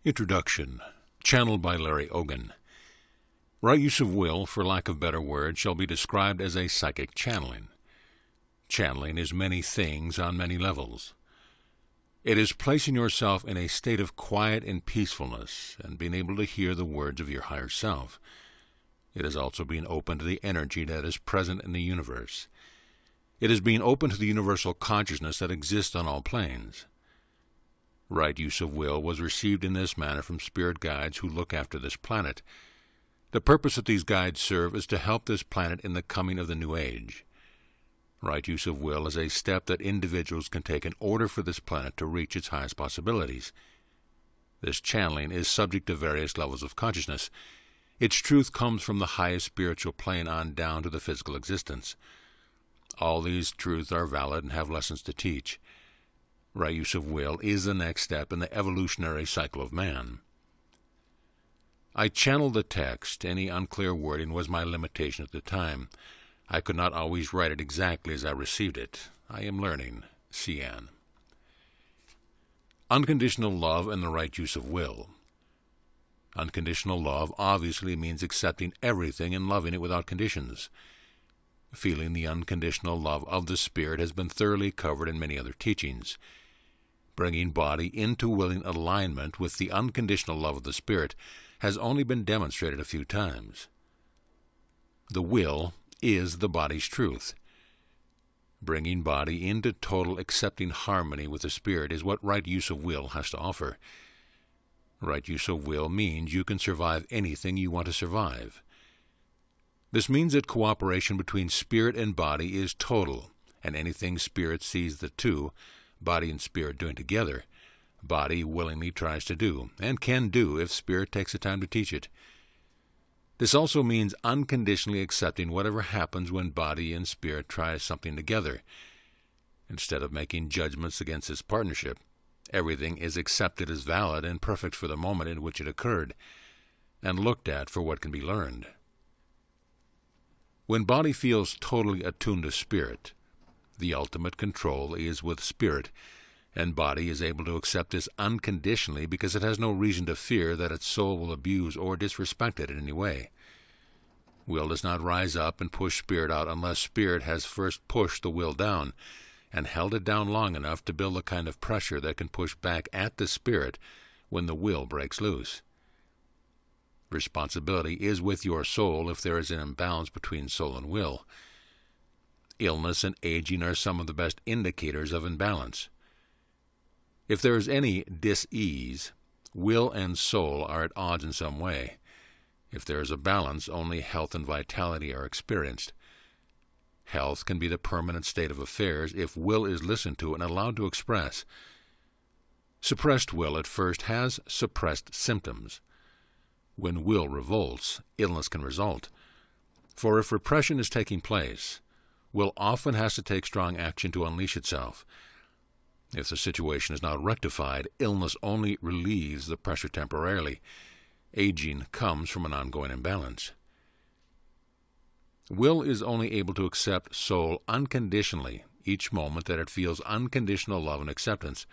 Introduction. Channeled by Larry Ogan. Right use of will, for lack of better words, shall be described as a psychic channeling. Channeling is many things on many levels. It is placing yourself in a state of quiet and peacefulness and being able to hear the words of your higher self. It is also being open to the energy that is present in the universe. It is being open to the universal consciousness that exists on all planes. Right use of will was received in this manner from spirit guides who look after this planet. The purpose that these guides serve is to help this planet in the coming of the new age. Right use of will is a step that individuals can take in order for this planet to reach its highest possibilities. This channeling is subject to various levels of consciousness. Its truth comes from the highest spiritual plane on down to the physical existence. All these truths are valid and have lessons to teach. Right use of will is the next step in the evolutionary cycle of man. I channeled the text. Any unclear wording was my limitation at the time. I could not always write it exactly as I received it. I am learning. CN. Unconditional love and the right use of will. Unconditional love obviously means accepting everything and loving it without conditions. Feeling the unconditional love of the Spirit has been thoroughly covered in many other teachings. Bringing body into willing alignment with the unconditional love of the Spirit has only been demonstrated a few times. The will is the body's truth. Bringing body into total accepting harmony with the Spirit is what right use of will has to offer. Right use of will means you can survive anything you want to survive. This means that cooperation between spirit and body is total, and anything spirit sees the two, body and spirit, doing together, body willingly tries to do, and can do if spirit takes the time to teach it. This also means unconditionally accepting whatever happens when body and spirit try something together. Instead of making judgments against this partnership, everything is accepted as valid and perfect for the moment in which it occurred, and looked at for what can be learned. When body feels totally attuned to spirit, the ultimate control is with spirit, and body is able to accept this unconditionally because it has no reason to fear that its soul will abuse or disrespect it in any way. Will does not rise up and push spirit out unless spirit has first pushed the will down and held it down long enough to build the kind of pressure that can push back at the spirit when the will breaks loose. Responsibility is with your soul if there is an imbalance between soul and will. Illness and aging are some of the best indicators of imbalance. If there is any dis-ease, will and soul are at odds in some way. If there is a balance, only health and vitality are experienced. Health can be the permanent state of affairs if will is listened to and allowed to express. Suppressed will at first has suppressed symptoms. When will revolts, illness can result. For if repression is taking place, will often has to take strong action to unleash itself. If the situation is not rectified, illness only relieves the pressure temporarily. Aging comes from an ongoing imbalance. Will is only able to accept soul unconditionally each moment that it feels unconditional love and acceptance.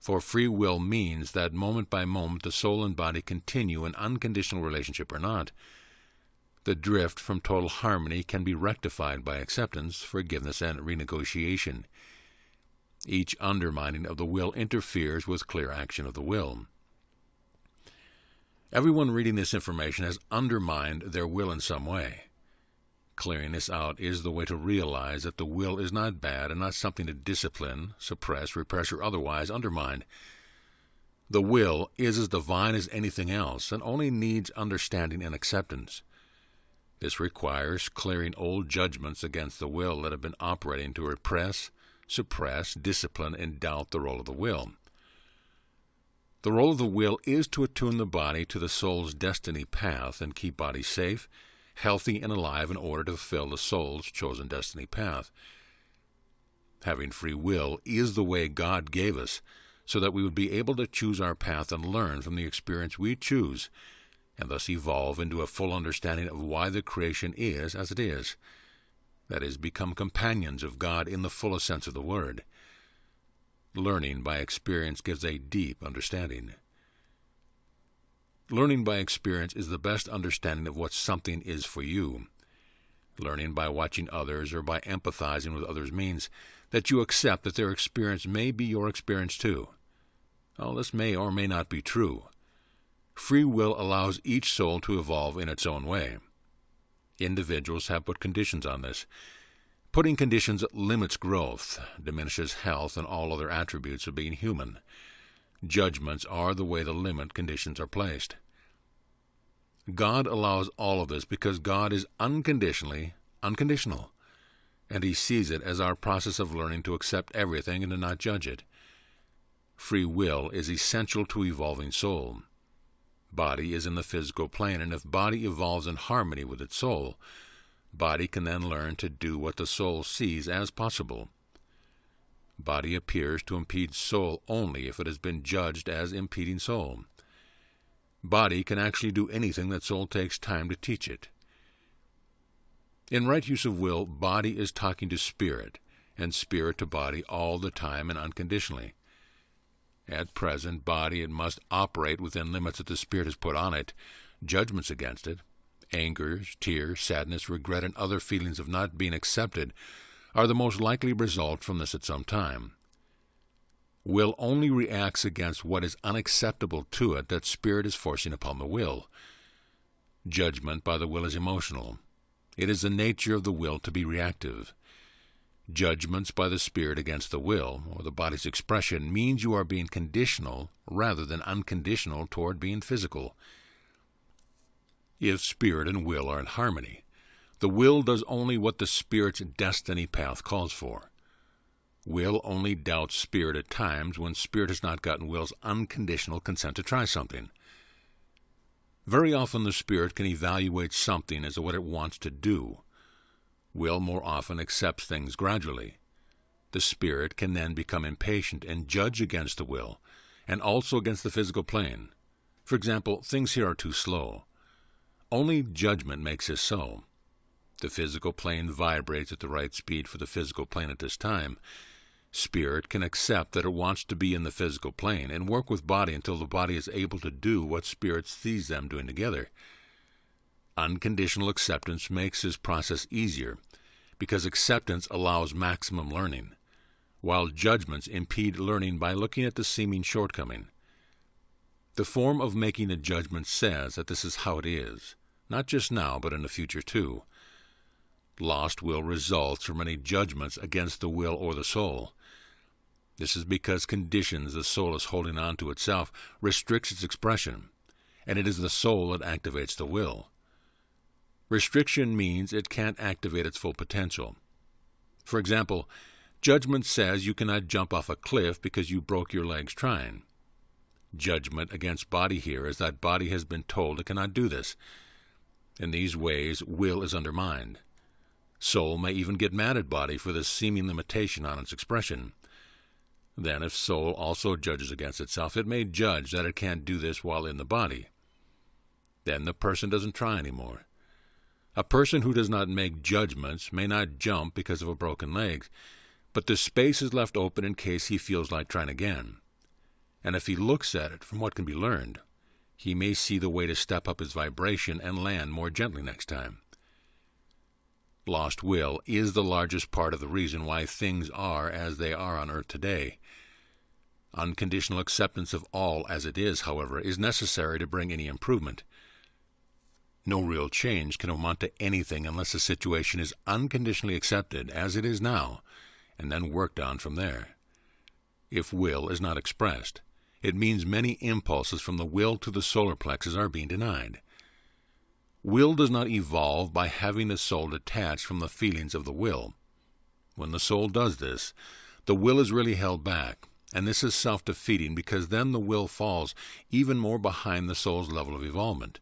For free will means that moment by moment the soul and body continue in unconditional relationship or not. The drift from total harmony can be rectified by acceptance, forgiveness, and renegotiation. Each undermining of the will interferes with clear action of the will. Everyone reading this information has undermined their will in some way. Clearing this out is the way to realize that the will is not bad and not something to discipline, suppress, repress, or otherwise undermine. The will is as divine as anything else and only needs understanding and acceptance. This requires clearing old judgments against the will that have been operating to repress, suppress, discipline, and doubt the role of the will. The role of the will is to attune the body to the soul's destiny path and keep body safe, healthy, and alive in order to fulfill the soul's chosen destiny path. Having free will is the way God gave us so that we would be able to choose our path and learn from the experience we choose, and thus evolve into a full understanding of why the creation is as it is. That is, become companions of God in the fullest sense of the word. Learning by experience gives a deep understanding. Learning by experience is the best understanding of what something is for you. Learning by watching others or by empathizing with others means that you accept that their experience may be your experience too. All this may or may not be true. Free will allows each soul to evolve in its own way. Individuals have put conditions on this. Putting conditions limits growth, diminishes health and all other attributes of being human. Judgments are the way the limit conditions are placed. God allows all of this because God is unconditional, and He sees it as our process of learning to accept everything and to not judge it. Free will is essential to evolving soul. Body is in the physical plane, and if body evolves in harmony with its soul, body can then learn to do what the soul sees as possible. Body appears to impede soul only if it has been judged as impeding soul. Body can actually do anything that soul takes time to teach it. In right use of will, body is talking to spirit, and spirit to body all the time and unconditionally. At present, body it must operate within limits that the spirit has put on it, judgments against it, anger, tears, sadness, regret, and other feelings of not being accepted are the most likely result from this at some time. Will only reacts against what is unacceptable to it that spirit is forcing upon the will. Judgment by the will is emotional. It is the nature of the will to be reactive. Judgments by the spirit against the will, or the body's expression, means you are being conditional rather than unconditional toward being physical. If spirit and will are in harmony, the will does only what the spirit's destiny path calls for. Will only doubts spirit at times when spirit has not gotten will's unconditional consent to try something. Very often the spirit can evaluate something as to what it wants to do. Will more often accepts things gradually. The spirit can then become impatient and judge against the will, and also against the physical plane. For example, things here are too slow. Only judgment makes this so. The physical plane vibrates at the right speed for the physical plane at this time. Spirit can accept that it wants to be in the physical plane and work with body until the body is able to do what spirit sees them doing together. Unconditional acceptance makes this process easier because acceptance allows maximum learning, while judgments impede learning by looking at the seeming shortcoming. The form of making a judgment says that this is how it is, not just now but in the future too. Lost will results from any judgments against the will or the soul. This is because conditions the soul is holding on to itself restricts its expression, and it is the soul that activates the will. Restriction means it can't activate its full potential. For example, judgment says you cannot jump off a cliff because you broke your legs trying. Judgment against body here is that body has been told it cannot do this. In these ways, will is undermined. Soul may even get mad at body for this seeming limitation on its expression. Then, if soul also judges against itself, it may judge that it can't do this while in the body. Then the person doesn't try anymore. A person who does not make judgments may not jump because of a broken leg, but the space is left open in case he feels like trying again. And if he looks at it from what can be learned, he may see the way to step up his vibration and land more gently next time. Lost will is the largest part of the reason why things are as they are on earth today. Unconditional acceptance of all as it is, however, is necessary to bring any improvement. No real change can amount to anything unless the situation is unconditionally accepted as it is now, and then worked on from there. If will is not expressed, it means many impulses from the will to the solar plexus are being denied. Will does not evolve by having the soul detached from the feelings of the will. When the soul does this, the will is really held back, and this is self-defeating because then the will falls even more behind the soul's level of evolvement.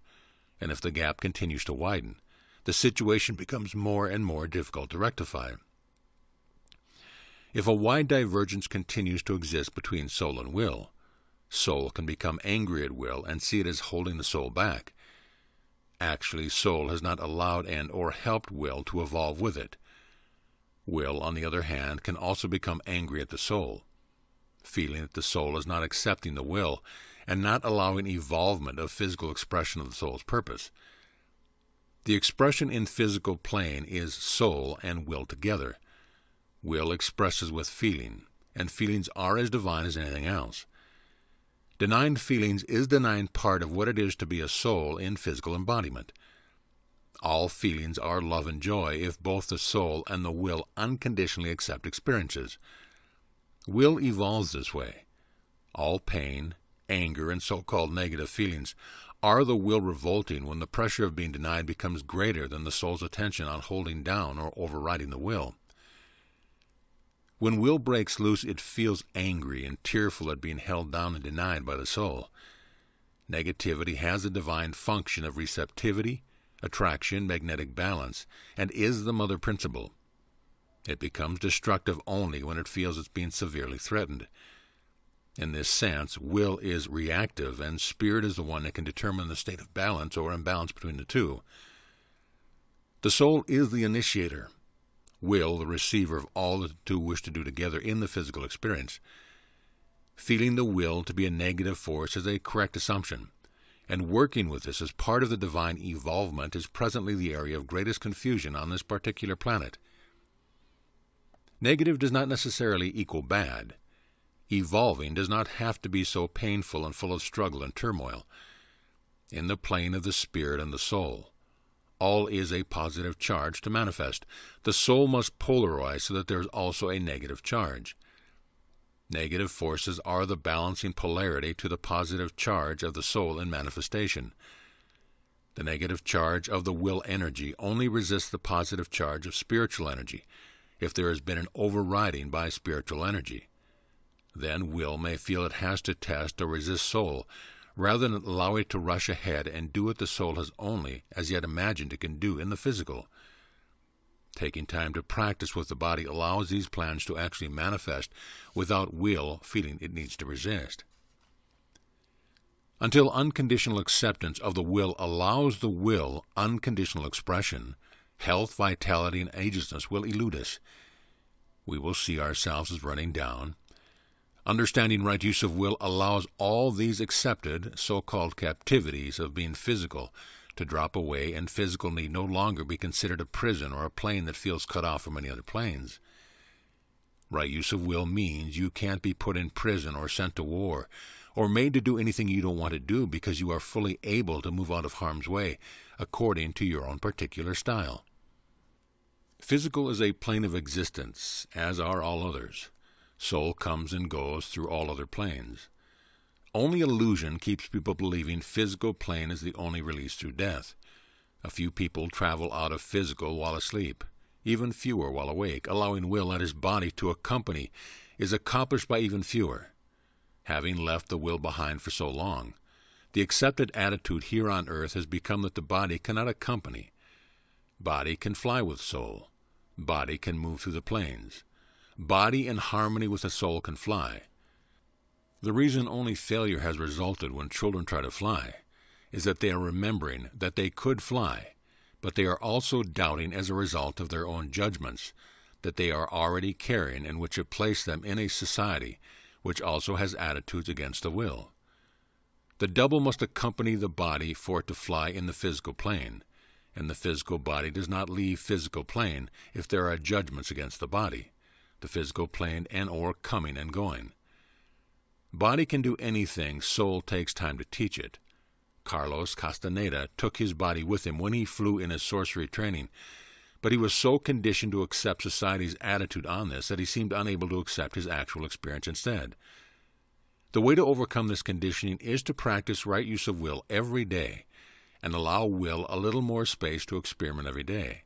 And if the gap continues to widen, the situation becomes more and more difficult to rectify. If a wide divergence continues to exist between soul and will, soul can become angry at will and see it as holding the soul back. Actually, soul has not allowed and or helped will to evolve with it. Will, on the other hand, can also become angry at the soul, feeling that the soul is not accepting the will, and not allowing evolvement of physical expression of the soul's purpose. The expression in physical plane is soul and will together. Will expresses with feeling, and feelings are as divine as anything else. Denying feelings is denying part of what it is to be a soul in physical embodiment. All feelings are love and joy if both the soul and the will unconditionally accept experiences. Will evolves this way. All pain, anger, and so-called negative feelings are the will revolting when the pressure of being denied becomes greater than the soul's attention on holding down or overriding the will. When will breaks loose, it feels angry and tearful at being held down and denied by the soul. Negativity has a divine function of receptivity, attraction, magnetic balance, and is the mother principle. It becomes destructive only when it feels it's being severely threatened. In this sense, will is reactive, and spirit is the one that can determine the state of balance or imbalance between the two. The soul is the initiator, will the receiver of all that the two wish to do together in the physical experience. Feeling the will to be a negative force is a correct assumption, and working with this as part of the divine evolvement is presently the area of greatest confusion on this particular planet. Negative does not necessarily equal bad. Evolving does not have to be so painful and full of struggle and turmoil. In the plane of the spirit and the soul, all is a positive charge to manifest. The soul must polarize so that there is also a negative charge. Negative forces are the balancing polarity to the positive charge of the soul in manifestation. The negative charge of the will energy only resists the positive charge of spiritual energy if there has been an overriding by spiritual energy. Then will may feel it has to test or resist soul, rather than allow it to rush ahead and do what the soul has only as yet imagined it can do in the physical. Taking time to practice with the body allows these plans to actually manifest without will feeling it needs to resist. Until unconditional acceptance of the will allows the will unconditional expression, health, vitality, and agelessness will elude us. We will see ourselves as running down. Understanding right use of will allows all these accepted, so-called captivities of being physical to drop away, and physical need no longer be considered a prison or a plane that feels cut off from any other planes. Right use of will means you can't be put in prison or sent to war or made to do anything you don't want to do because you are fully able to move out of harm's way according to your own particular style. Physical is a plane of existence, as are all others. Soul comes and goes through all other planes. Only illusion keeps people believing physical plane is the only release through death. A few people travel out of physical while asleep, even fewer while awake. Allowing will and his body to accompany is accomplished by even fewer. Having left the will behind for so long, the accepted attitude here on earth has become that the body cannot accompany. Body can fly with soul. Body can move through the planes. Body in harmony with the soul can fly. The reason only failure has resulted when children try to fly is that they are remembering that they could fly, but they are also doubting as a result of their own judgments that they are already carrying and which have placed them in a society which also has attitudes against the will. The double must accompany the body for it to fly in the physical plane, and the physical body does not leave physical plane if there are judgments against the body, the physical plane and or coming and going. Body can do anything, soul takes time to teach it. Carlos Castaneda took his body with him when he flew in his sorcery training, but he was so conditioned to accept society's attitude on this that he seemed unable to accept his actual experience instead. The way to overcome this conditioning is to practice right use of will every day and allow will a little more space to experiment every day.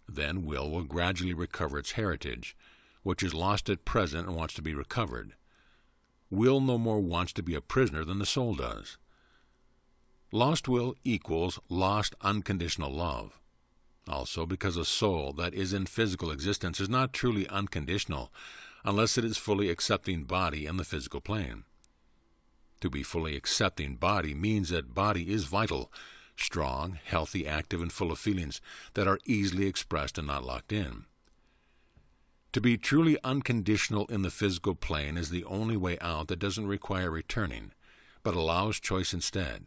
Then will gradually recover its heritage, which is lost at present and wants to be recovered. Will no more wants to be a prisoner than the soul does. Lost will equals lost unconditional love. Also, because a soul that is in physical existence is not truly unconditional unless it is fully accepting body in the physical plane. To be fully accepting body means that body is vital, strong, healthy, active, and full of feelings that are easily expressed and not locked in. To be truly unconditional in the physical plane is the only way out that doesn't require returning, but allows choice instead.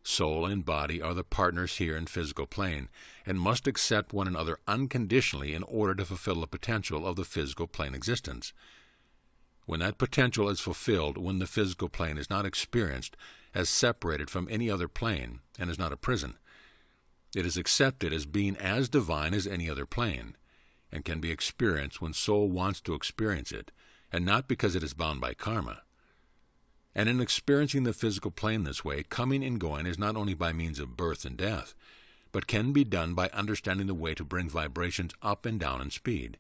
Soul and body are the partners here in physical plane and must accept one another unconditionally in order to fulfill the potential of the physical plane existence. When that potential is fulfilled, when the physical plane is not experienced as separated from any other plane and is not a prison, it is accepted as being as divine as any other plane, and can be experienced when soul wants to experience it, and not because it is bound by karma. And in experiencing the physical plane this way, coming and going is not only by means of birth and death, but can be done by understanding the way to bring vibrations up and down in speed.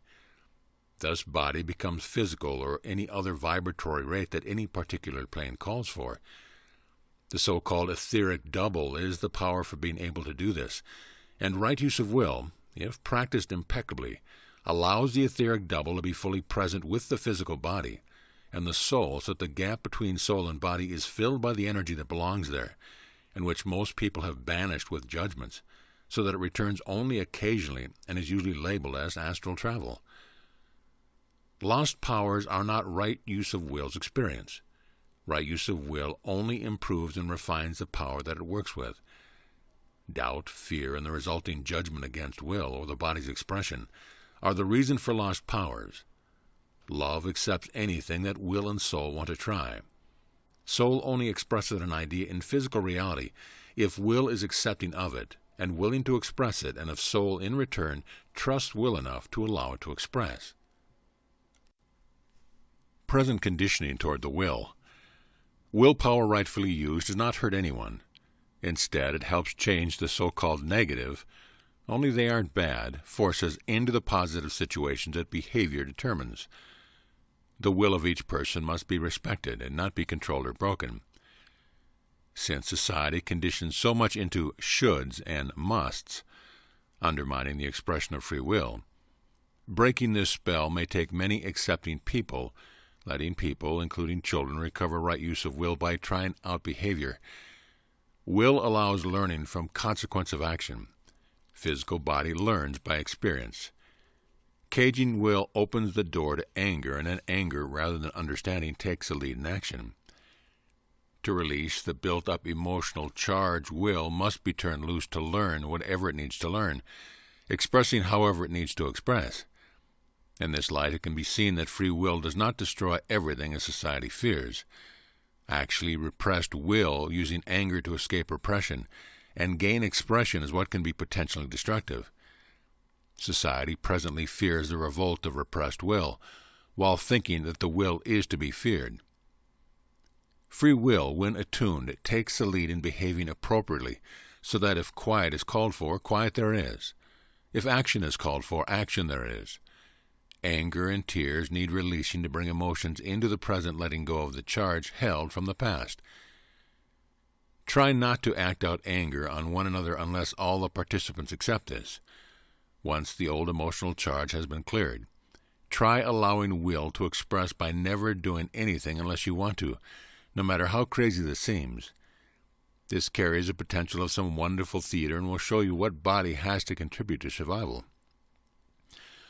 Thus body becomes physical or any other vibratory rate that any particular plane calls for. The so-called etheric double is the power for being able to do this, and right use of will, if practiced impeccably, allows the etheric double to be fully present with the physical body and the soul, so that the gap between soul and body is filled by the energy that belongs there, and which most people have banished with judgments, so that it returns only occasionally and is usually labeled as astral travel. Lost powers are not right use of will's experience. Right use of will only improves and refines the power that it works with. Doubt, fear, and the resulting judgment against will, or the body's expression, are the reason for lost powers. Love accepts anything that will and soul want to try. Soul only expresses an idea in physical reality if will is accepting of it and willing to express it, and if soul in return trusts will enough to allow it to express. Present conditioning toward the will. Willpower rightfully used does not hurt anyone. Instead, it helps change the so-called negative, only they aren't bad, forces into the positive situations that behavior determines. The will of each person must be respected and not be controlled or broken. Since society conditions so much into shoulds and musts, undermining the expression of free will, breaking this spell may take many accepting people, letting people, including children, recover right use of will by trying out behavior. Will allows learning from consequence of action. Physical body learns by experience. Caging will opens the door to anger, and then anger, rather than understanding, takes the lead in action. To release the built-up emotional charge, will must be turned loose to learn whatever it needs to learn, expressing however it needs to express. In this light, it can be seen that free will does not destroy everything as society fears. Actually, repressed will, using anger to escape repression and gain expression, is what can be potentially destructive. Society presently fears the revolt of repressed will, while thinking that the will is to be feared. Free will, when attuned, takes the lead in behaving appropriately, so that if quiet is called for, quiet there is. If action is called for, action there is. Anger and tears need releasing to bring emotions into the present, letting go of the charge held from the past. Try not to act out anger on one another unless all the participants accept this. Once the old emotional charge has been cleared, try allowing will to express by never doing anything unless you want to, no matter how crazy this seems. This carries the potential of some wonderful theater and will show you what body has to contribute to survival.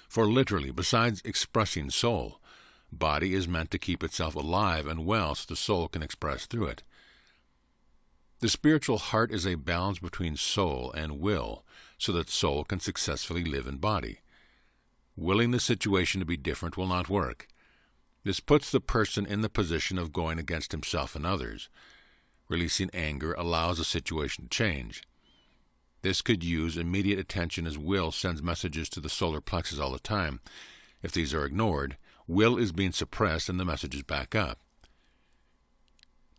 For literally, besides expressing soul, body is meant to keep itself alive and well so the soul can express through it. The spiritual heart is a balance between soul and will, so that soul can successfully live in body. Willing the situation to be different will not work. This puts the person in the position of going against himself and others. Releasing anger allows the situation to change. This could use immediate attention, as will sends messages to the solar plexus all the time. If these are ignored, will is being suppressed and the messages back up.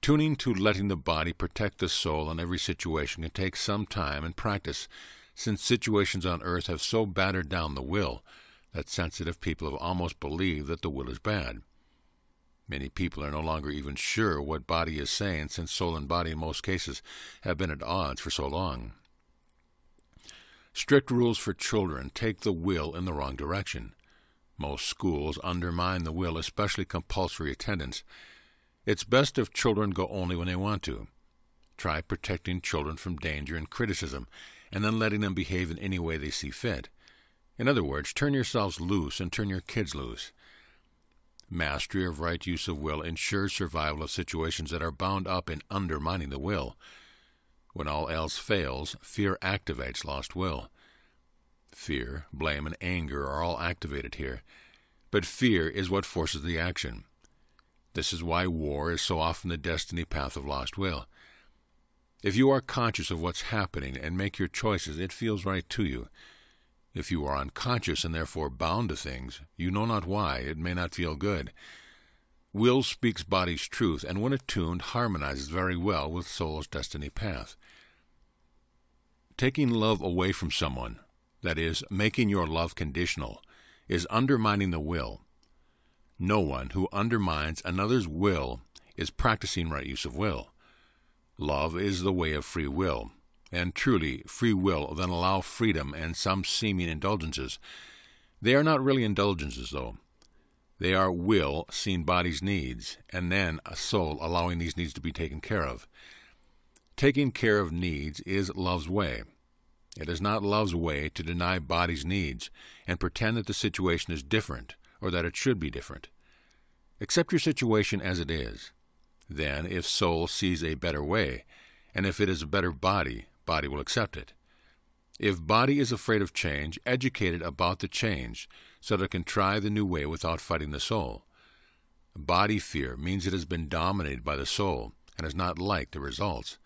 Tuning to letting the body protect the soul in every situation can take some time and practice, since situations on earth have so battered down the will that sensitive people have almost believed that the will is bad. Many people are no longer even sure what body is saying, since soul and body in most cases have been at odds for so long. Strict rules for children take the will in the wrong direction. Most schools undermine the will, especially compulsory attendance. It's best if children go only when they want to. Try protecting children from danger and criticism, and then letting them behave in any way they see fit. In other words, turn yourselves loose and turn your kids loose. Mastery of right use of will ensures survival of situations that are bound up in undermining the will. When all else fails, fear activates lost will. Fear, blame, and anger are all activated here, but fear is what forces the action. This is why war is so often the destiny path of lost will. If you are conscious of what's happening and make your choices, it feels right to you. If you are unconscious and therefore bound to things, you know not why, it may not feel good. Will speaks body's truth, and when attuned, harmonizes very well with soul's destiny path. Taking love away from someone, that is, making your love conditional, is undermining the will. No one who undermines another's will is practicing right use of will. Love is the way of free will, and truly free will then allow freedom and some seeming indulgences. They are not really indulgences, though. They are will seeing body's needs, and then a soul allowing these needs to be taken care of. Taking care of needs is love's way. It is not love's way to deny body's needs and pretend that the situation is different or that it should be different. Accept your situation as it is. Then, if soul sees a better way, and if it is a better body, body will accept it. If body is afraid of change, educate it about the change so that it can try the new way without fighting the soul. Body fear means it has been dominated by the soul and has not liked the results.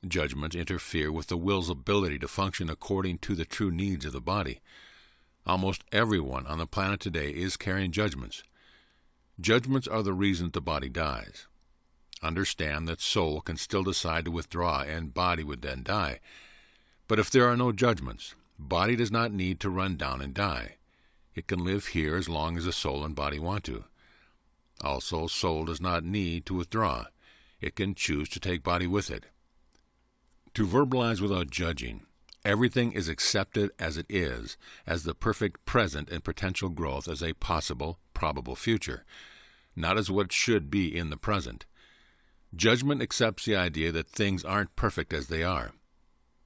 Judgments interfere with the will's ability to function according to the true needs of the body. Almost everyone on the planet today is carrying judgments. Judgments are the reason the body dies. Understand that soul can still decide to withdraw and body would then die. But if there are no judgments, body does not need to run down and die. It can live here as long as the soul and body want to. Also, soul does not need to withdraw. It can choose to take body with it. To verbalize without judging, everything is accepted as it is, as the perfect present and potential growth as a possible, probable future, not as what should be in the present. Judgment accepts the idea that things aren't perfect as they are.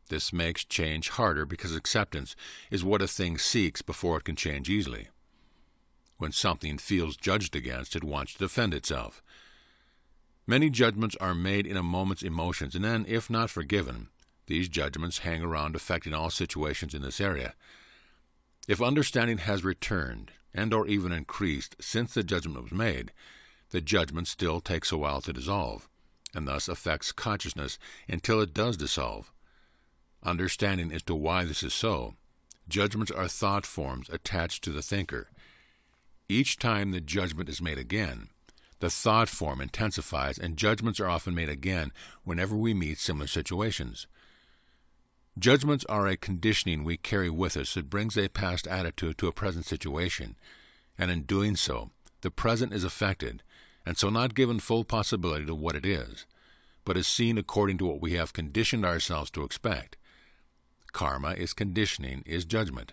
This makes change harder because acceptance is what a thing seeks before it can change easily. When something feels judged against, it wants to defend itself. Many judgments are made in a moment's emotions, and then, if not forgiven, these judgments hang around affecting all situations in this area. If understanding has returned and or even increased since the judgment was made, the judgment still takes a while to dissolve, and thus affects consciousness until it does dissolve. Understanding as to why this is so, judgments are thought forms attached to the thinker. Each time the judgment is made again, the thought form intensifies, and judgments are often made again whenever we meet similar situations. Judgments are a conditioning we carry with us that brings a past attitude to a present situation, and in doing so, the present is affected, and so not given full possibility to what it is, but is seen according to what we have conditioned ourselves to expect. Karma is conditioning, is judgment.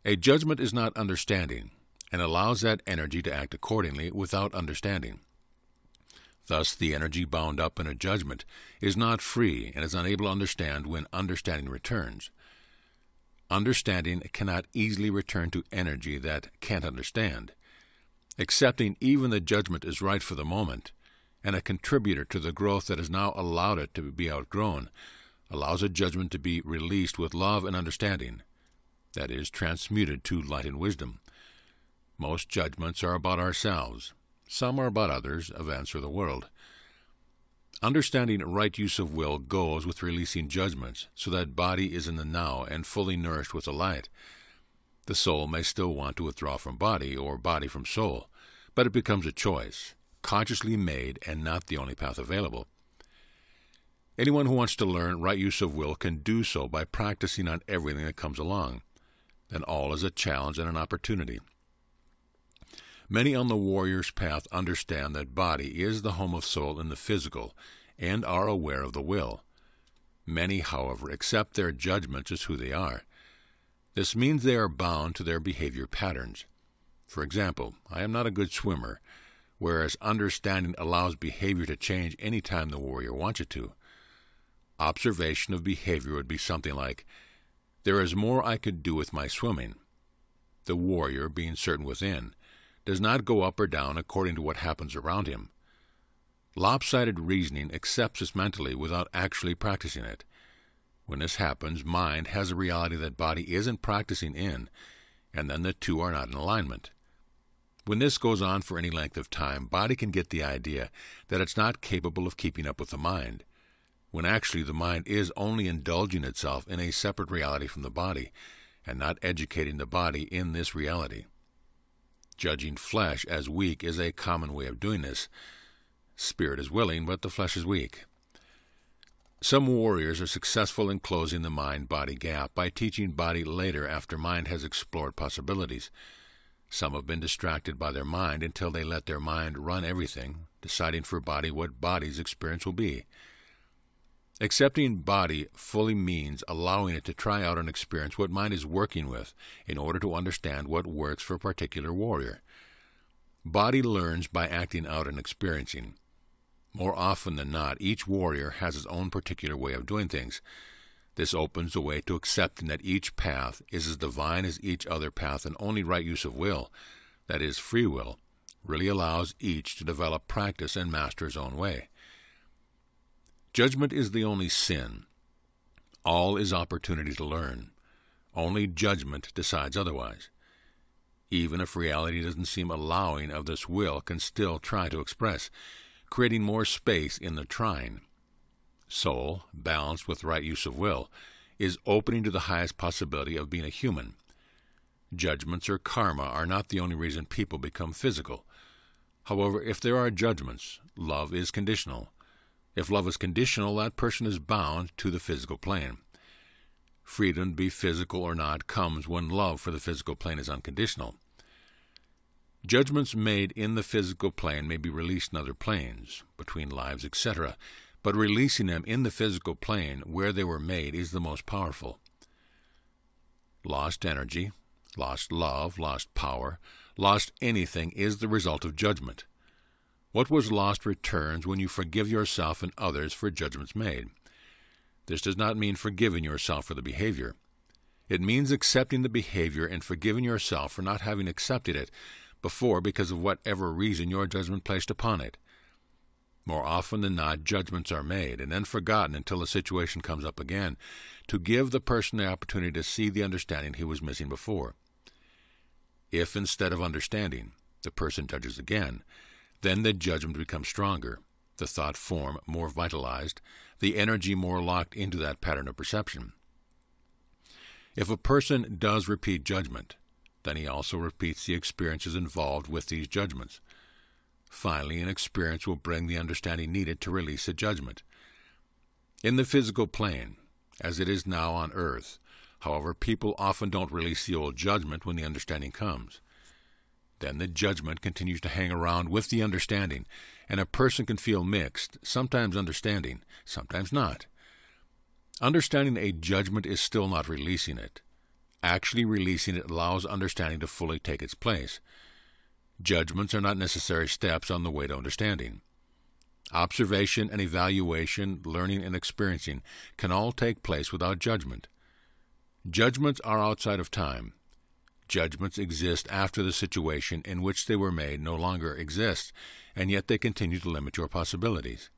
A judgment is not understanding, and allows that energy to act accordingly without understanding. Thus, the energy bound up in a judgment is not free and is unable to understand when understanding returns. Understanding cannot easily return to energy that can't understand. Accepting even the judgment is right for the moment, and a contributor to the growth that has now allowed it to be outgrown, allows a judgment to be released with love and understanding, that is, transmuted to light and wisdom. Most judgments are about ourselves. Some are about others, events, or the world. Understanding right use of will goes with releasing judgments so that body is in the now and fully nourished with the light. The soul may still want to withdraw from body or body from soul, but it becomes a choice, consciously made and not the only path available. Anyone who wants to learn right use of will can do so by practicing on everything that comes along. Then all is a challenge and an opportunity. Many on the warrior's path understand that body is the home of soul in the physical and are aware of the will. Many, however, accept their judgments as who they are. This means they are bound to their behavior patterns. For example, I am not a good swimmer, whereas understanding allows behavior to change any time the warrior wants it to. Observation of behavior would be something like, there is more I could do with my swimming. The warrior, being certain within, does not go up or down according to what happens around him. Lopsided reasoning accepts this mentally without actually practicing it. When this happens, mind has a reality that body isn't practicing in, and then the two are not in alignment. When this goes on for any length of time, body can get the idea that it's not capable of keeping up with the mind, when actually the mind is only indulging itself in a separate reality from the body, and not educating the body in this reality. Judging flesh as weak is a common way of doing this. Spirit is willing, but the flesh is weak. Some warriors are successful in closing the mind-body gap by teaching body later after mind has explored possibilities. Some have been distracted by their mind until they let their mind run everything, deciding for body what body's experience will be. Accepting body fully means allowing it to try out and experience what mind is working with in order to understand what works for a particular warrior. Body learns by acting out and experiencing. More often than not, each warrior has his own particular way of doing things. This opens the way to accepting that each path is as divine as each other path, and only right use of will, that is, free will, really allows each to develop practice and master his own way. Judgment is the only sin. All is opportunity to learn. Only judgment decides otherwise. Even if reality doesn't seem allowing of this, will can still try to express, creating more space in the trying. Soul, balanced with right use of will, is opening to the highest possibility of being a human. Judgments or karma are not the only reason people become physical. However, if there are judgments, love is conditional. If love is conditional, that person is bound to the physical plane. Freedom to be physical or not comes when love for the physical plane is unconditional. Judgments made in the physical plane may be released in other planes, between lives, etc., but releasing them in the physical plane where they were made is the most powerful. Lost energy, lost love, lost power, lost anything is the result of judgment. What was lost returns when you forgive yourself and others for judgments made. This does not mean forgiving yourself for the behavior. It means accepting the behavior and forgiving yourself for not having accepted it before because of whatever reason your judgment placed upon it. More often than not, judgments are made and then forgotten until the situation comes up again, to give the person the opportunity to see the understanding he was missing before. If instead of understanding, the person judges again, then the judgment becomes stronger, the thought form more vitalized, the energy more locked into that pattern of perception. If a person does repeat judgment, then he also repeats the experiences involved with these judgments. Finally, an experience will bring the understanding needed to release a judgment. In the physical plane, as it is now on earth, however, people often don't release the old judgment when the understanding comes. Then the judgment continues to hang around with the understanding, and a person can feel mixed, sometimes understanding, sometimes not. Understanding a judgment is still not releasing it. Actually releasing it allows understanding to fully take its place. Judgments are not necessary steps on the way to understanding. Observation and evaluation, learning and experiencing can all take place without judgment. Judgments are outside of time. Judgments exist after the situation in which they were made no longer exists, and yet they continue to limit your possibilities.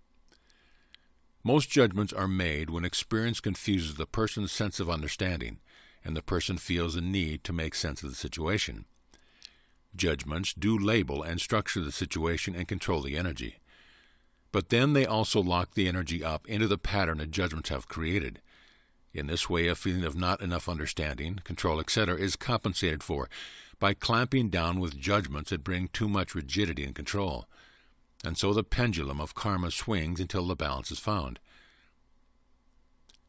Most judgments are made when experience confuses the person's sense of understanding, and the person feels a need to make sense of the situation. Judgments do label and structure the situation and control the energy. But then they also lock the energy up into the pattern that judgments have created. In this way, a feeling of not enough understanding, control, etc. is compensated for by clamping down with judgments that bring too much rigidity and control. And so the pendulum of karma swings until the balance is found.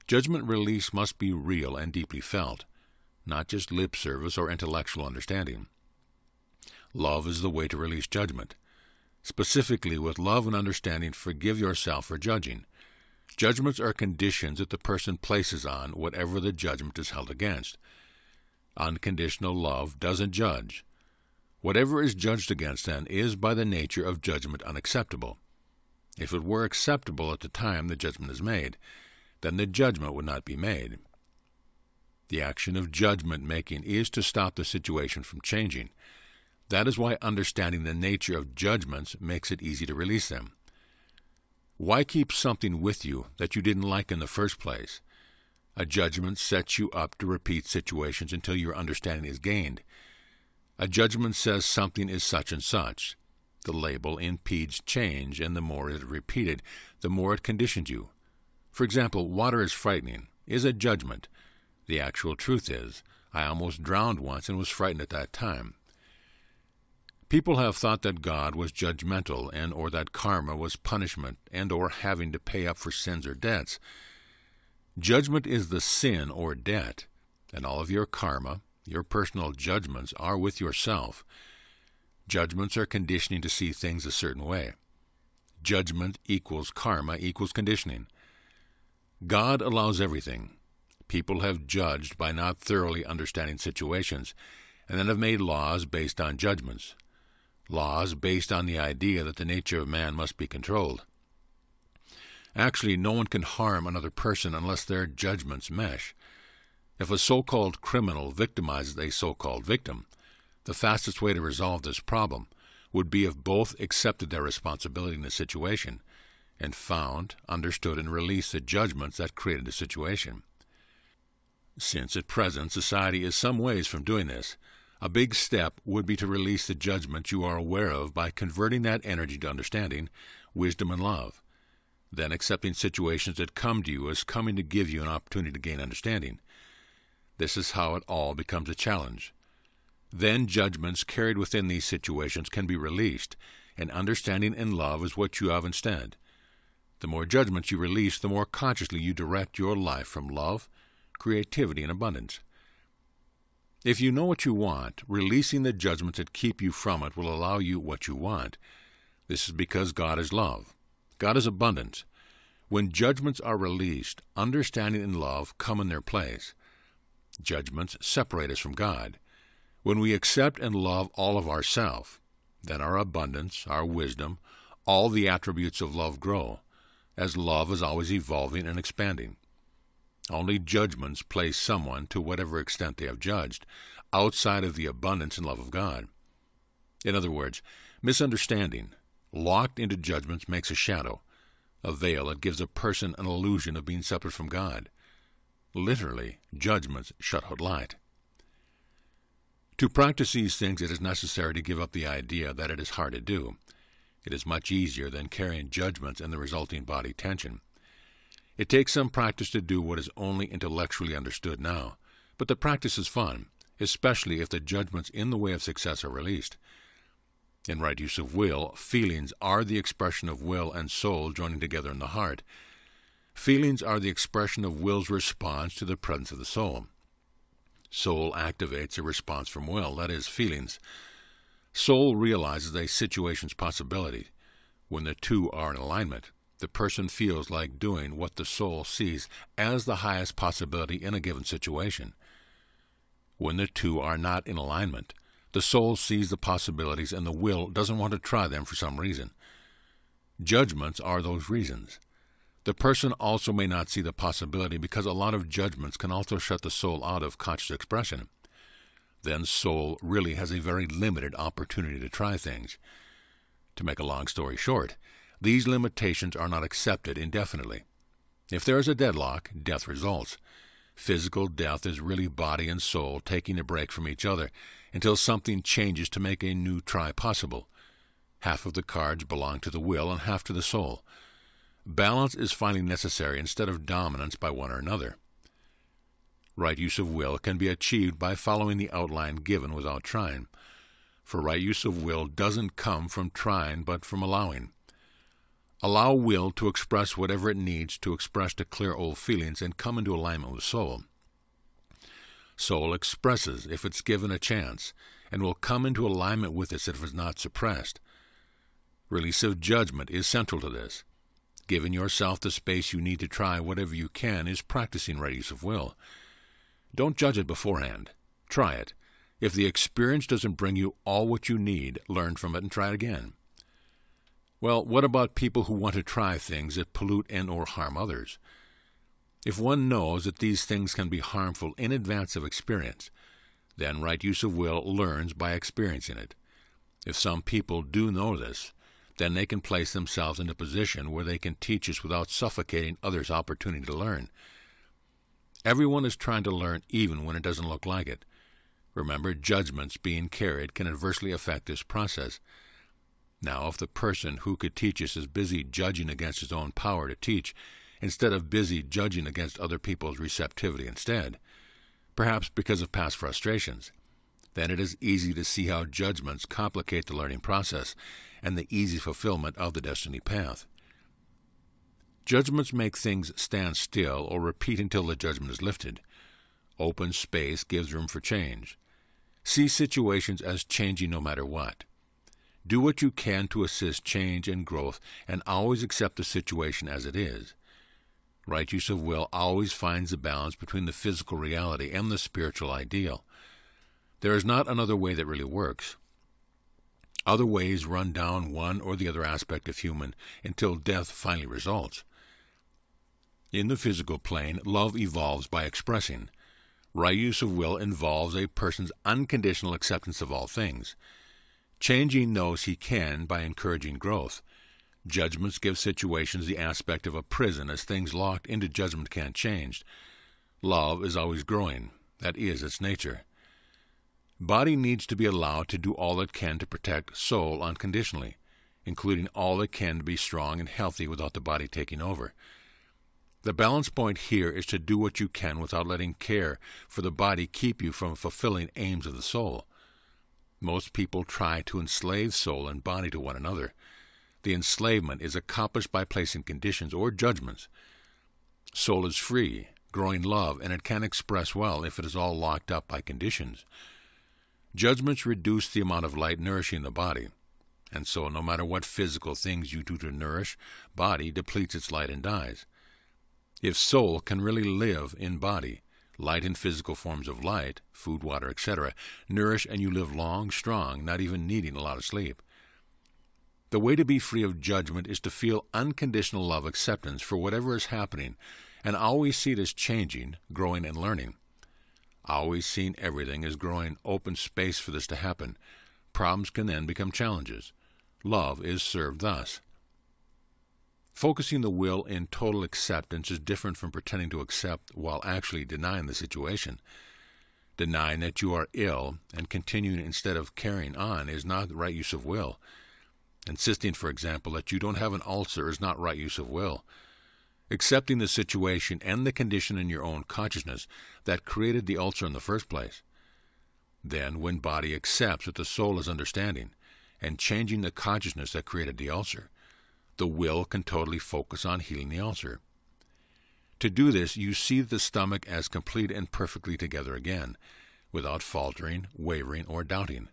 Judgment release must be real and deeply felt, not just lip service or intellectual understanding. Love is the way to release judgment. Specifically, with love and understanding, forgive yourself for judging. Judgments are conditions that the person places on whatever the judgment is held against. Unconditional love doesn't judge. Whatever is judged against, then, is by the nature of judgment unacceptable. If it were acceptable at the time the judgment is made, then the judgment would not be made. The action of judgment making is to stop the situation from changing. That is why understanding the nature of judgments makes it easy to release them. Why keep something with you that you didn't like in the first place? A judgment sets you up to repeat situations until your understanding is gained. A judgment says something is such and such. The label impedes change, and the more it is repeated, the more it conditions you. For example, water is frightening is a judgment. The actual truth is, I almost drowned once and was frightened at that time. People have thought that God was judgmental and or that karma was punishment and or having to pay up for sins or debts. Judgment is the sin or debt, and all of your karma, your personal judgments, are with yourself. Judgments are conditioning to see things a certain way. Judgment equals karma equals conditioning. God allows everything. People have judged by not thoroughly understanding situations, and then have made laws based on judgments. Laws based on the idea that the nature of man must be controlled. Actually, no one can harm another person unless their judgments mesh. If a so-called criminal victimizes a so-called victim, the fastest way to resolve this problem would be if both accepted their responsibility in the situation and found, understood, and released the judgments that created the situation. Since at present society is some ways from doing this, a big step would be to release the judgments you are aware of by converting that energy to understanding, wisdom, and love. Then accepting situations that come to you as coming to give you an opportunity to gain understanding. This is how it all becomes a challenge. Then judgments carried within these situations can be released, and understanding and love is what you have instead. The more judgments you release, the more consciously you direct your life from love, creativity, and abundance. If you know what you want, releasing the judgments that keep you from it will allow you what you want. This is because God is love. God is abundance. When judgments are released, understanding and love come in their place. Judgments separate us from God. When we accept and love all of ourself, then our abundance, our wisdom, all the attributes of love grow, as love is always evolving and expanding. Only judgments place someone, to whatever extent they have judged, outside of the abundance and love of God. In other words, misunderstanding, locked into judgments, makes a shadow, a veil that gives a person an illusion of being separate from God. Literally, judgments shut out light. To practice these things, it is necessary to give up the idea that it is hard to do. It is much easier than carrying judgments and the resulting body tension. It takes some practice to do what is only intellectually understood now, but the practice is fun, especially if the judgments in the way of success are released. In right use of will, feelings are the expression of will and soul joining together in the heart. Feelings are the expression of will's response to the presence of the soul. Soul activates a response from will, that is, feelings. Soul realizes a situation's possibility. When the two are in alignment, the person feels like doing what the soul sees as the highest possibility in a given situation. When the two are not in alignment, the soul sees the possibilities and the will doesn't want to try them for some reason. Judgments are those reasons. The person also may not see the possibility because a lot of judgments can also shut the soul out of conscious expression. Then soul really has a very limited opportunity to try things. To make a long story short, these limitations are not accepted indefinitely. If there is a deadlock, death results. Physical death is really body and soul taking a break from each other until something changes to make a new try possible. Half of the cards belong to the will and half to the soul. Balance is finally necessary instead of dominance by one or another. Right use of will can be achieved by following the outline given without trying. For right use of will doesn't come from trying but from allowing. Allow will to express whatever it needs to express to clear old feelings and come into alignment with soul. Soul expresses if it's given a chance, and will come into alignment with this if it's not suppressed. Release of judgment is central to this. Giving yourself the space you need to try whatever you can is practicing right use of will. Don't judge it beforehand. Try it. If the experience doesn't bring you all what you need, learn from it and try it again. Well, what about people who want to try things that pollute and or harm others? If one knows that these things can be harmful in advance of experience, then right use of will learns by experiencing it. If some people do know this, then they can place themselves in a position where they can teach us without suffocating others' opportunity to learn. Everyone is trying to learn even when it doesn't look like it. Remember, judgments being carried can adversely affect this process. Now, if the person who could teach us is busy judging against his own power to teach, instead of busy judging against other people's receptivity instead, perhaps because of past frustrations, then it is easy to see how judgments complicate the learning process and the easy fulfillment of the destiny path. Judgments make things stand still or repeat until the judgment is lifted. Open space gives room for change. See situations as changing no matter what. Do what you can to assist change and growth, and always accept the situation as it is. Right use of will always finds the balance between the physical reality and the spiritual ideal. There is not another way that really works. Other ways run down one or the other aspect of human until death finally results. In the physical plane, love evolves by expressing. Right use of will involves a person's unconditional acceptance of all things. Changing knows he can by encouraging growth. Judgments give situations the aspect of a prison, as things locked into judgment can't change. Love is always growing. That is its nature. Body needs to be allowed to do all it can to protect soul unconditionally, including all it can to be strong and healthy without the body taking over. The balance point here is to do what you can without letting care for the body keep you from fulfilling aims of the soul. Most people try to enslave soul and body to one another. The enslavement is accomplished by placing conditions or judgments. Soul is free, growing love, and it can express well if it is all locked up by conditions. Judgments reduce the amount of light nourishing the body, and so no matter what physical things you do to nourish, body depletes its light and dies. If soul can really live in body, light and physical forms of light, food, water, etc., nourish and you live long, strong, not even needing a lot of sleep. The way to be free of judgment is to feel unconditional love acceptance for whatever is happening and always see it as changing, growing, and learning. Always seeing everything as growing open space for this to happen. Problems can then become challenges. Love is served thus. Focusing the will in total acceptance is different from pretending to accept while actually denying the situation. Denying that you are ill and continuing instead of carrying on is not the right use of will. Insisting, for example, that you don't have an ulcer is not right use of will. Accepting the situation and the condition in your own consciousness that created the ulcer in the first place. Then, when body accepts that the soul is understanding and changing the consciousness that created the ulcer, the will can totally focus on healing the ulcer. To do this, you see the stomach as complete and perfectly together again, without faltering, wavering, or doubting.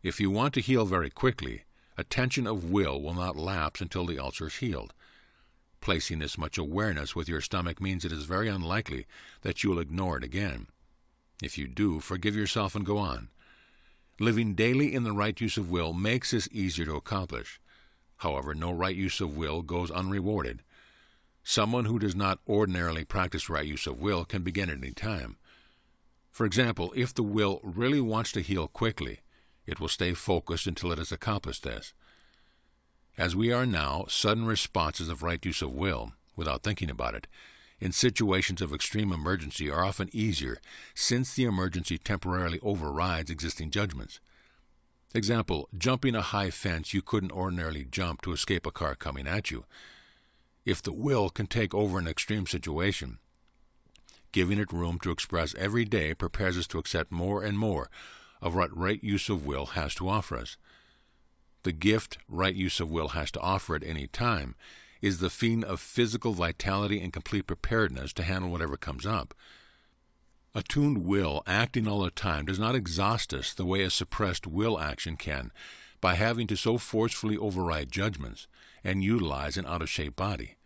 If you want to heal very quickly, attention of will not lapse until the ulcer is healed. Placing this much awareness with your stomach means it is very unlikely that you will ignore it again. If you do, forgive yourself and go on. Living daily in the right use of will makes this easier to accomplish. However, no right use of will goes unrewarded. Someone who does not ordinarily practice right use of will can begin at any time. For example, if the will really wants to heal quickly, it will stay focused until it has accomplished this. As we are now, sudden responses of right use of will, without thinking about it, in situations of extreme emergency are often easier since the emergency temporarily overrides existing judgments. Example, jumping a high fence you couldn't ordinarily jump to escape a car coming at you. If the will can take over an extreme situation, giving it room to express every day prepares us to accept more and more of what right use of will has to offer us. The gift right use of will has to offer at any time is the feeling of physical vitality and complete preparedness to handle whatever comes up. Attuned will acting all the time does not exhaust us the way a suppressed will action can by having to so forcefully override judgments and utilize an out-of-shape body.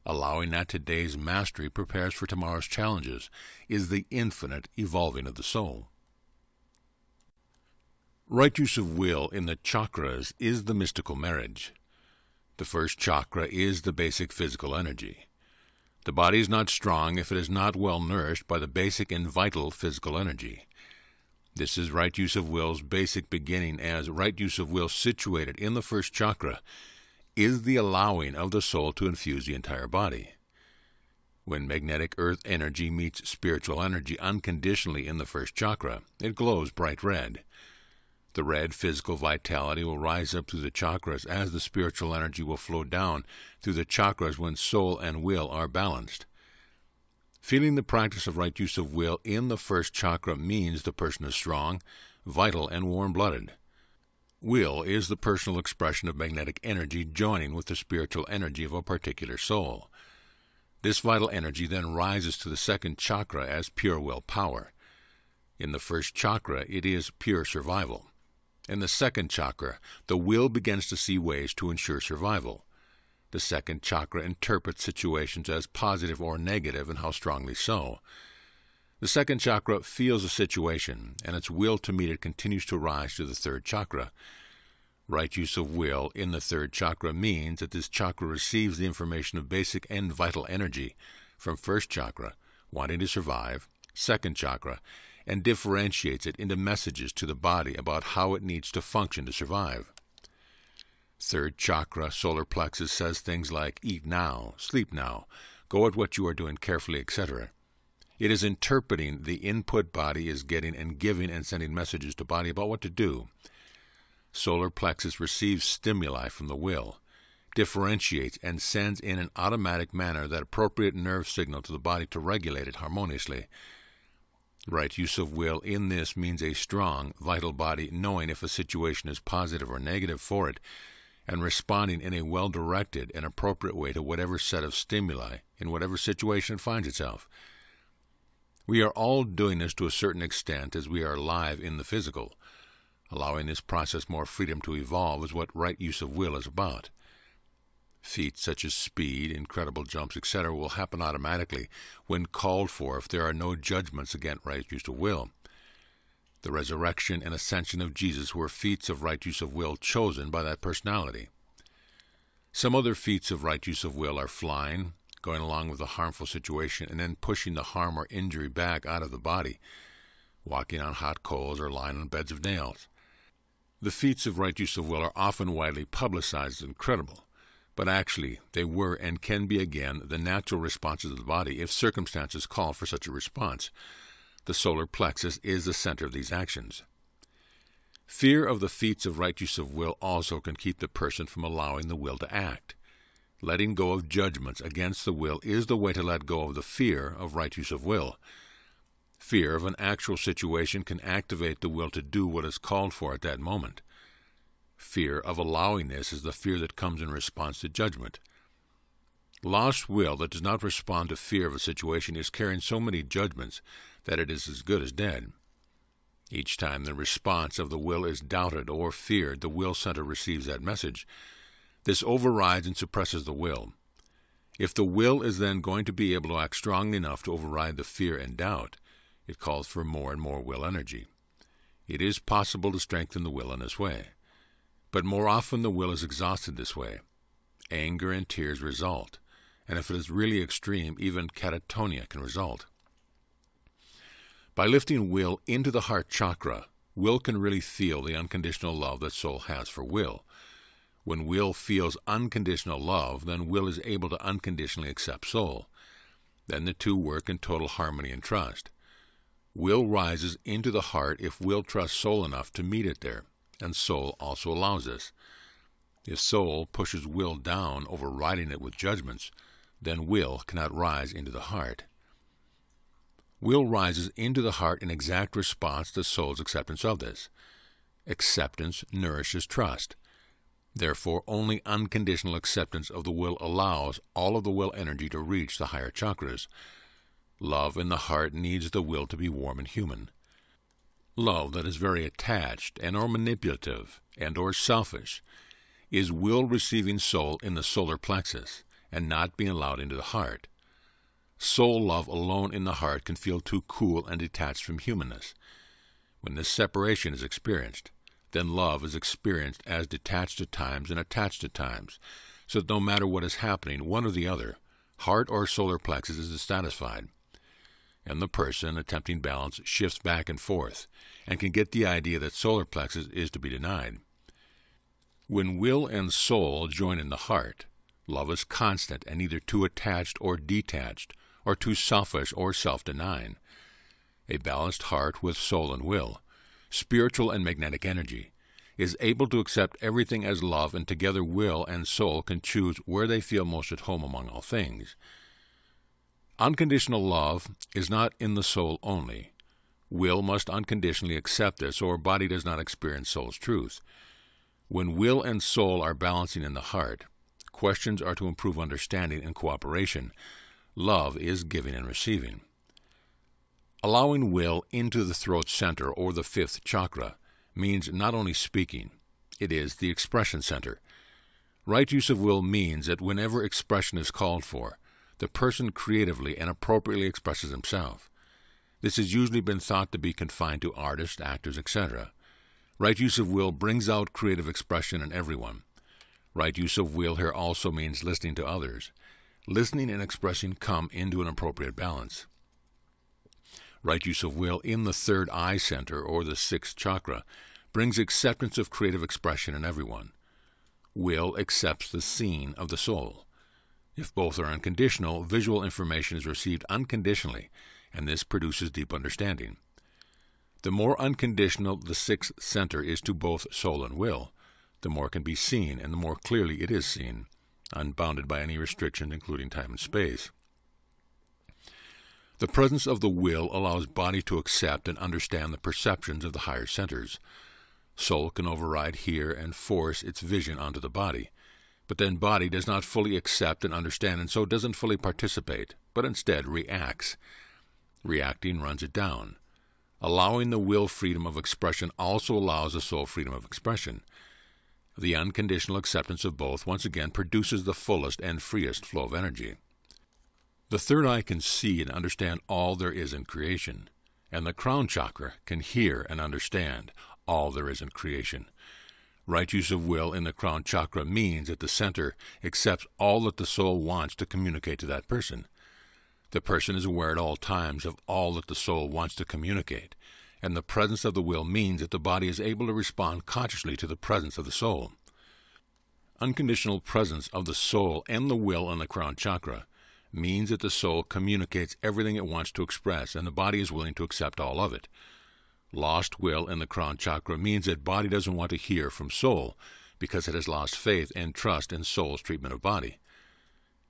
Allowing that today's mastery prepares for tomorrow's challenges is the infinite evolving of the soul. Right use of will in the chakras is the mystical marriage. The first chakra is the basic physical energy. The body is not strong if it is not well nourished by the basic and vital physical energy. This is right use of will's basic beginning, as right use of will situated in the first chakra is the allowing of the soul to infuse the entire body. When magnetic earth energy meets spiritual energy unconditionally in the first chakra, it glows bright red. The red physical vitality will rise up through the chakras as the spiritual energy will flow down through the chakras when soul and will are balanced. Feeling the practice of right use of will in the first chakra means the person is strong, vital, and warm-blooded. Will is the personal expression of magnetic energy joining with the spiritual energy of a particular soul. This vital energy then rises to the second chakra as pure will power. In the first chakra, it is pure survival. In the second chakra, the will begins to see ways to ensure survival. The second chakra interprets situations as positive or negative, and how strongly so. The second chakra feels a situation, and its will to meet it continues to rise to the third chakra. Right use of will in the third chakra means that this chakra receives the information of basic and vital energy from first chakra, wanting to survive, second chakra, and differentiates it into messages to the body about how it needs to function to survive. Third chakra, solar plexus, says things like eat now, sleep now, go at what you are doing carefully, etc. It is interpreting the input body is getting and giving and sending messages to body about what to do. Solar plexus receives stimuli from the will, differentiates and sends in an automatic manner that appropriate nerve signal to the body to regulate it harmoniously. Right use of will in this means a strong, vital body knowing if a situation is positive or negative for it, and responding in a well-directed and appropriate way to whatever set of stimuli in whatever situation it finds itself. We are all doing this to a certain extent as we are alive in the physical. Allowing this process more freedom to evolve is what right use of will is about. Feats such as speed, incredible jumps, etc. will happen automatically when called for if there are no judgments against right use of will. The resurrection and ascension of Jesus were feats of right use of will chosen by that personality. Some other feats of right use of will are flying, going along with a harmful situation and then pushing the harm or injury back out of the body, walking on hot coals, or lying on beds of nails. The feats of right use of will are often widely publicized as incredible, but actually they were and can be again the natural responses of the body if circumstances call for such a response. The solar plexus is the center of these actions. Fear of the feats of right use of will also can keep the person from allowing the will to act. Letting go of judgments against the will is the way to let go of the fear of right use of will. Fear of an actual situation can activate the will to do what is called for at that moment. Fear of allowing this is the fear that comes in response to judgment. Lost will that does not respond to fear of a situation is carrying so many judgments that it is as good as dead. Each time the response of the will is doubted or feared, the will center receives that message. This overrides and suppresses the will. If the will is then going to be able to act strongly enough to override the fear and doubt, it calls for more and more will energy. It is possible to strengthen the will in this way. But more often the will is exhausted this way. Anger and tears result, and if it is really extreme, even catatonia can result. By lifting will into the heart chakra, will can really feel the unconditional love that soul has for will. When will feels unconditional love, then will is able to unconditionally accept soul. Then the two work in total harmony and trust. Will rises into the heart if will trusts soul enough to meet it there, and soul also allows this. If soul pushes will down, overriding it with judgments, then will cannot rise into the heart. Will rises into the heart in exact response to soul's acceptance of this. Acceptance nourishes trust. Therefore, only unconditional acceptance of the will allows all of the will energy to reach the higher chakras. Love in the heart needs the will to be warm and human. Love that is very attached and or manipulative and or selfish is will receiving soul in the solar plexus and not being allowed into the heart. Soul love alone in the heart can feel too cool and detached from humanness. When this separation is experienced, then love is experienced as detached at times and attached at times, so that no matter what is happening, one or the other, heart or solar plexus, is dissatisfied. and the person attempting balance shifts back and forth and can get the idea that solar plexus is to be denied. When will and soul join in the heart, love is constant and neither too attached or detached, or too selfish or self-denying. A balanced heart with soul and will, spiritual and magnetic energy, is able to accept everything as love, and together will and soul can choose where they feel most at home among all things. Unconditional love is not in the soul only. Will must unconditionally accept this, or body does not experience soul's truth. When will and soul are balancing in the heart, questions are to improve understanding and cooperation. Love is giving and receiving. Allowing will into the throat center, or the fifth chakra, means not only speaking, it is the expression center. Right use of will means that whenever expression is called for, the person creatively and appropriately expresses himself. This has usually been thought to be confined to artists, actors, etc. Right use of will brings out creative expression in everyone. Right use of will here also means listening to others. Listening and expressing come into an appropriate balance. Right use of will in the third eye center, or the sixth chakra, brings acceptance of creative expression in everyone. Will accepts the seen of the soul. If both are unconditional, visual information is received unconditionally, and this produces deep understanding. The more unconditional the sixth center is to both soul and will, the more can be seen, and the more clearly it is seen, unbounded by any restriction, including time and space. The presence of the will allows body to accept and understand the perceptions of the higher centers. Soul can override, hear, and force its vision onto the body, but then body does not fully accept and understand, and so doesn't fully participate, but instead reacts. Reacting runs it down. Allowing the will freedom of expression also allows the soul freedom of expression. The unconditional acceptance of both once again produces the fullest and freest flow of energy. The third eye can see and understand all there is in creation, and the crown chakra can hear and understand all there is in creation. Right use of will in the crown chakra means that the center accepts all that the soul wants to communicate to that person. The person is aware at all times of all that the soul wants to communicate, and the presence of the will means that the body is able to respond consciously to the presence of the soul. Unconditional presence of the soul and the will in the crown chakra means that the soul communicates everything it wants to express, and the body is willing to accept all of it. Lost will in the crown chakra means that body doesn't want to hear from soul because it has lost faith and trust in soul's treatment of body.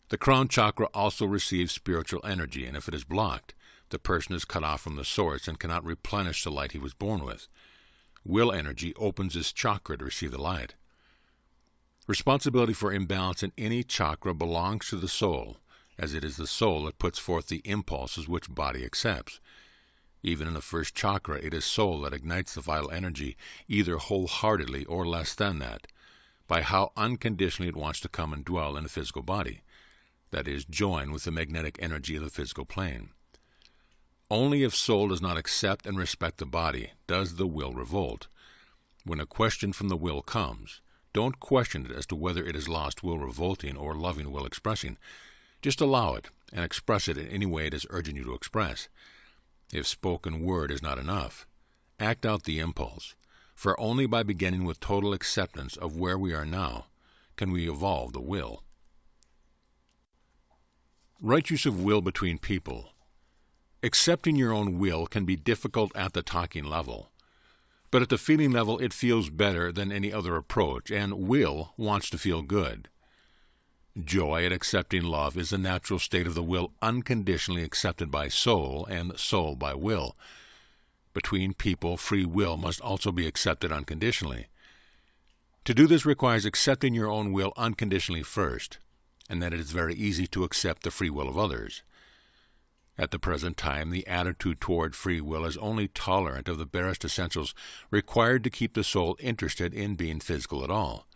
The crown chakra also receives spiritual energy, and if it is blocked, the person is cut off from the source and cannot replenish the light he was born with. Will energy opens this chakra to receive the light. Responsibility for imbalance in any chakra belongs to the soul, as it is the soul that puts forth the impulses which body accepts. Even in the first chakra, it is soul that ignites the vital energy, either wholeheartedly or less than that, by how unconditionally it wants to come and dwell in the physical body. That is, join with the magnetic energy of the physical plane. Only if soul does not accept and respect the body does the will revolt. When a question from the will comes, don't question it as to whether it is lost will revolting or loving will expressing. Just allow it and express it in any way it is urging you to express. If spoken word is not enough, act out the impulse, for only by beginning with total acceptance of where we are now can we evolve the will. Right use of will between people. Accepting your own will can be difficult at the talking level, but at the feeling level it feels better than any other approach, and will wants to feel good. Joy at accepting love is the natural state of the will unconditionally accepted by soul, and soul by will. Between people, free will must also be accepted unconditionally. To do this requires accepting your own will unconditionally first, and that it is very easy to accept the free will of others. At the present time, the attitude toward free will is only tolerant of the barest essentials required to keep the soul interested in being physical at all.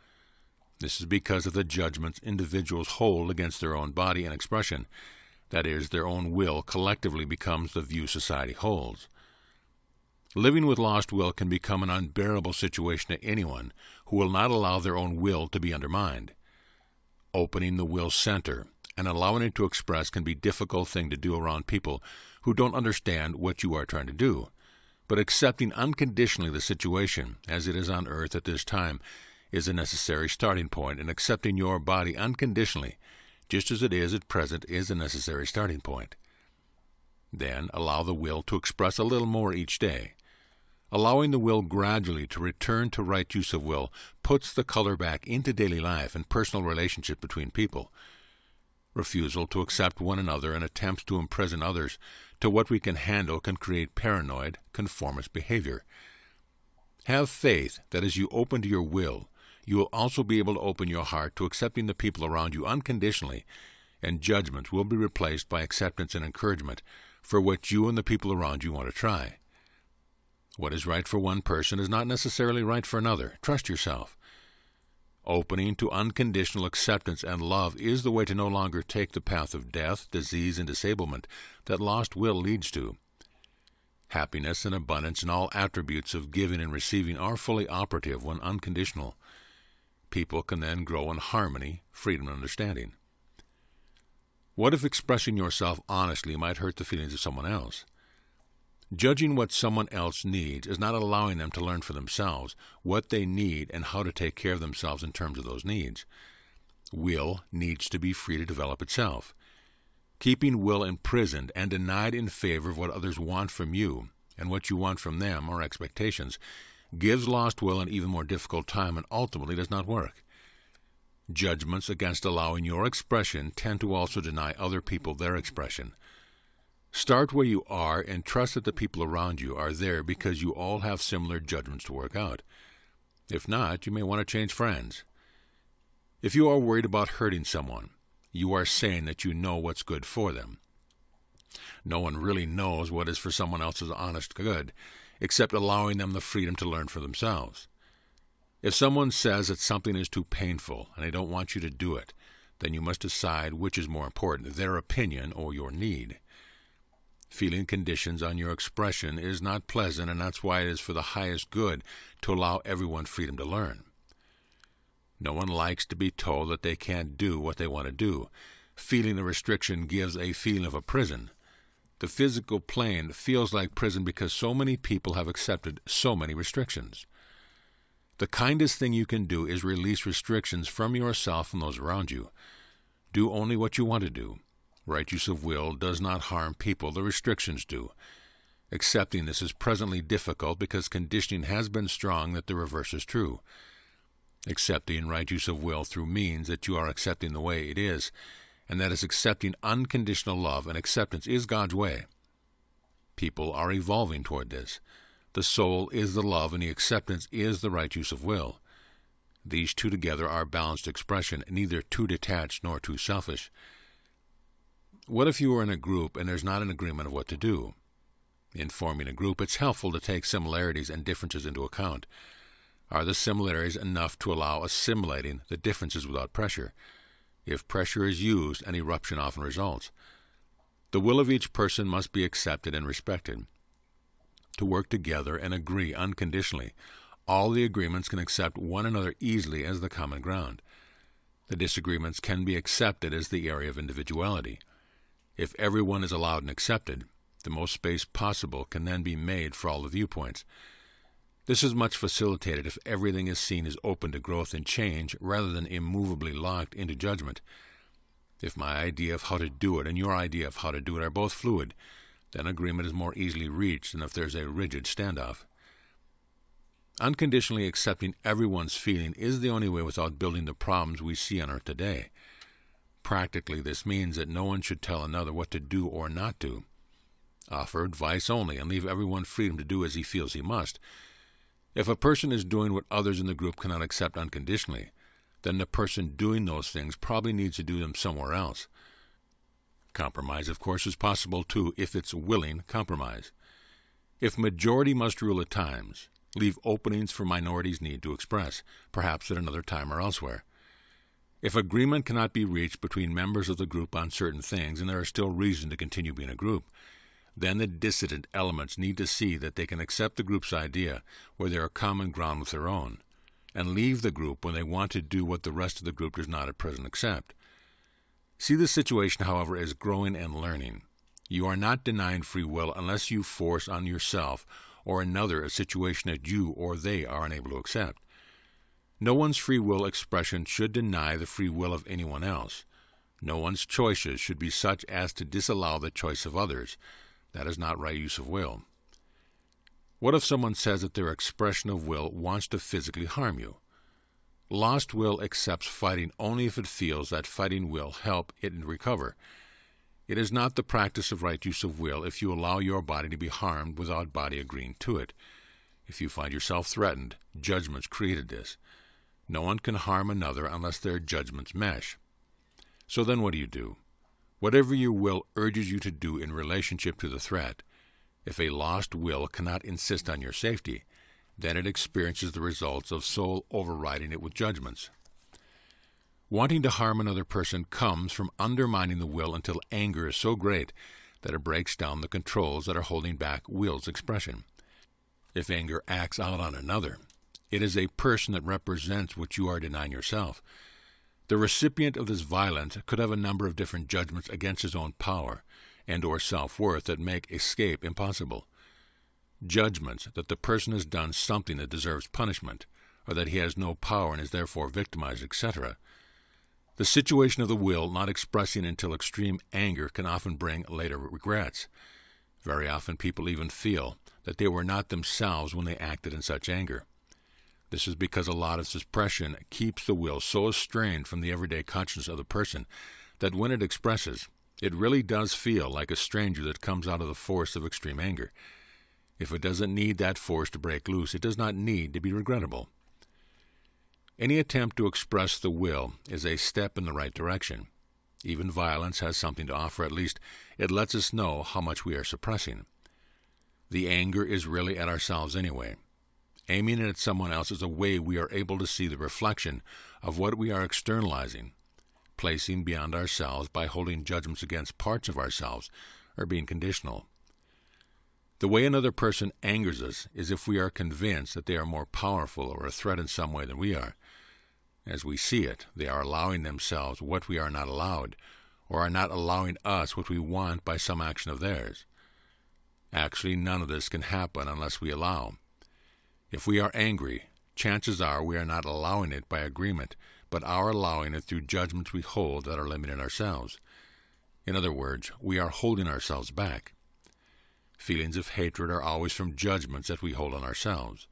This is because of the judgments individuals hold against their own body and expression. That is, their own will collectively becomes the view society holds. Living with lost will can become an unbearable situation to anyone who will not allow their own will to be undermined. Opening the will center and allowing it to express can be a difficult thing to do around people who don't understand what you are trying to do. But accepting unconditionally the situation as it is on earth at this time is a necessary starting point, and accepting your body unconditionally, just as it is at present, is a necessary starting point. Then allow the will to express a little more each day. Allowing the will gradually to return to right use of will puts the color back into daily life and personal relationship between people. Refusal to accept one another and attempts to imprison others to what we can handle can create paranoid, conformist behavior. Have faith that as you open to your will, you will also be able to open your heart to accepting the people around you unconditionally, and judgment will be replaced by acceptance and encouragement for what you and the people around you want to try. What is right for one person is not necessarily right for another. Trust yourself. Opening to unconditional acceptance and love is the way to no longer take the path of death, disease, and disablement that lost will leads to. Happiness and abundance and all attributes of giving and receiving are fully operative when unconditional. People can then grow in harmony, freedom, and understanding. What if expressing yourself honestly might hurt the feelings of someone else? Judging what someone else needs is not allowing them to learn for themselves what they need and how to take care of themselves in terms of those needs. Will needs to be free to develop itself. Keeping will imprisoned and denied in favor of what others want from you and what you want from them, or expectations, gives lost will an even more difficult time and ultimately does not work. Judgments against allowing your expression tend to also deny other people their expression. Start where you are and trust that the people around you are there because you all have similar judgments to work out. If not, you may want to change friends. If you are worried about hurting someone, you are saying that you know what's good for them. No one really knows what is for someone else's honest good, except allowing them the freedom to learn for themselves. If someone says that something is too painful and they don't want you to do it, then you must decide which is more important, their opinion or your need. Feeling conditions on your expression is not pleasant, and that's why it is for the highest good to allow everyone freedom to learn. No one likes to be told that they can't do what they want to do. Feeling a restriction gives a feeling of a prison. The physical plane feels like prison because so many people have accepted so many restrictions. The kindest thing you can do is release restrictions from yourself and those around you. Do only what you want to do. Right use of will does not harm people, the restrictions do. Accepting this is presently difficult because conditioning has been strong that the reverse is true. Accepting right use of will through means that you are accepting the way it is, and that is accepting unconditional love, and acceptance is God's way. People are evolving toward this. The soul is the love, and the acceptance is the right use of will. These two together are balanced expression, neither too detached nor too selfish. What if you are in a group and there's not an agreement of what to do? In forming a group, it's helpful to take similarities and differences into account. Are the similarities enough to allow assimilating the differences without pressure? If pressure is used, an eruption often results. The will of each person must be accepted and respected. To work together and agree unconditionally, all the agreements can accept one another easily as the common ground. The disagreements can be accepted as the area of individuality. If everyone is allowed and accepted, the most space possible can then be made for all the viewpoints. This is much facilitated if everything is seen as open to growth and change rather than immovably locked into judgment. If my idea of how to do it and your idea of how to do it are both fluid, then agreement is more easily reached than if there's a rigid standoff. Unconditionally accepting everyone's feeling is the only way without building the problems we see on earth today. Practically, this means that no one should tell another what to do or not do. Offer advice only and leave everyone freedom to do as he feels he must. If a person is doing what others in the group cannot accept unconditionally, then the person doing those things probably needs to do them somewhere else. Compromise, of course, is possible too if it's willing compromise. If majority must rule at times, leave openings for minorities' need to express, perhaps at another time or elsewhere. If agreement cannot be reached between members of the group on certain things and there is still reason to continue being a group, then the dissident elements need to see that they can accept the group's idea where there are common ground with their own, and leave the group when they want to do what the rest of the group does not at present accept. See the situation, however, as growing and learning. You are not denying free will unless you force on yourself or another a situation that you or they are unable to accept. No one's free will expression should deny the free will of anyone else. No one's choices should be such as to disallow the choice of others. That is not right use of will. What if someone says that their expression of will wants to physically harm you? Lost will accepts fighting only if it feels that fighting will help it recover. It is not the practice of right use of will if you allow your body to be harmed without body agreeing to it. If you find yourself threatened, judgments created this. No one can harm another unless their judgments mesh. So then what do? Whatever your will urges you to do in relationship to the threat. If a lost will cannot insist on your safety, then it experiences the results of soul overriding it with judgments. Wanting to harm another person comes from undermining the will until anger is so great that it breaks down the controls that are holding back will's expression. If anger acts out on another, it is a person that represents what you are denying yourself. The recipient of this violence could have a number of different judgments against his own power and or self-worth that make escape impossible. Judgments that the person has done something that deserves punishment, or that he has no power and is therefore victimized, etc. The situation of the will not expressing until extreme anger can often bring later regrets. Very often people even feel that they were not themselves when they acted in such anger. This is because a lot of suppression keeps the will so estranged from the everyday consciousness of the person that when it expresses, it really does feel like a stranger that comes out of the force of extreme anger. If it doesn't need that force to break loose, it does not need to be regrettable. Any attempt to express the will is a step in the right direction. Even violence has something to offer. At least it lets us know how much we are suppressing. The anger is really at ourselves anyway. Aiming it at someone else is a way we are able to see the reflection of what we are externalizing, placing beyond ourselves by holding judgments against parts of ourselves or being conditional. The way another person angers us is if we are convinced that they are more powerful or a threat in some way than we are. As we see it, they are allowing themselves what we are not allowed, or are not allowing us what we want by some action of theirs. Actually, none of this can happen unless we allow. If we are angry, chances are we are not allowing it by agreement, but are allowing it through judgments we hold that are limiting ourselves. In other words, we are holding ourselves back. Feelings of hatred are always from judgments that we hold on ourselves.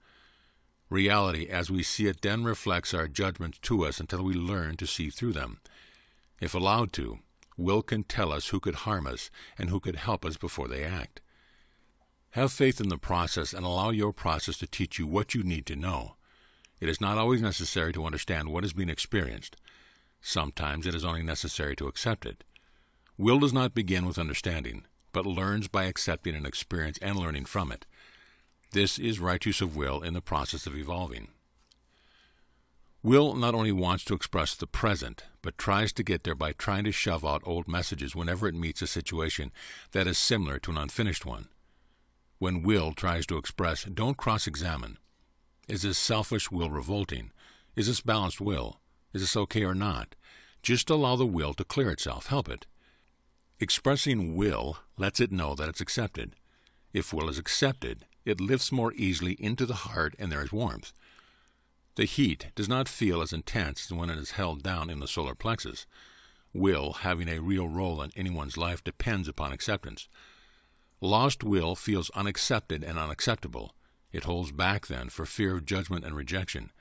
Reality, as we see it, then reflects our judgments to us until we learn to see through them. If allowed to, will can tell us who could harm us and who could help us before they act. Have faith in the process and allow your process to teach you what you need to know. It is not always necessary to understand what is being experienced. Sometimes it is only necessary to accept it. Will does not begin with understanding, but learns by accepting an experience and learning from it. This is right use of will in the process of evolving. Will not only wants to express the present, but tries to get there by trying to shove out old messages whenever it meets a situation that is similar to an unfinished one. When will tries to express, don't cross-examine. Is this selfish will revolting? Is this balanced will? Is this okay or not? Just allow the will to clear itself. Help it. Expressing will lets it know that it's accepted. If will is accepted, it lifts more easily into the heart and there is warmth. The heat does not feel as intense as when it is held down in the solar plexus. Will having a real role in anyone's life depends upon acceptance. Lost will feels unaccepted and unacceptable. It holds back then for fear of judgment and rejection.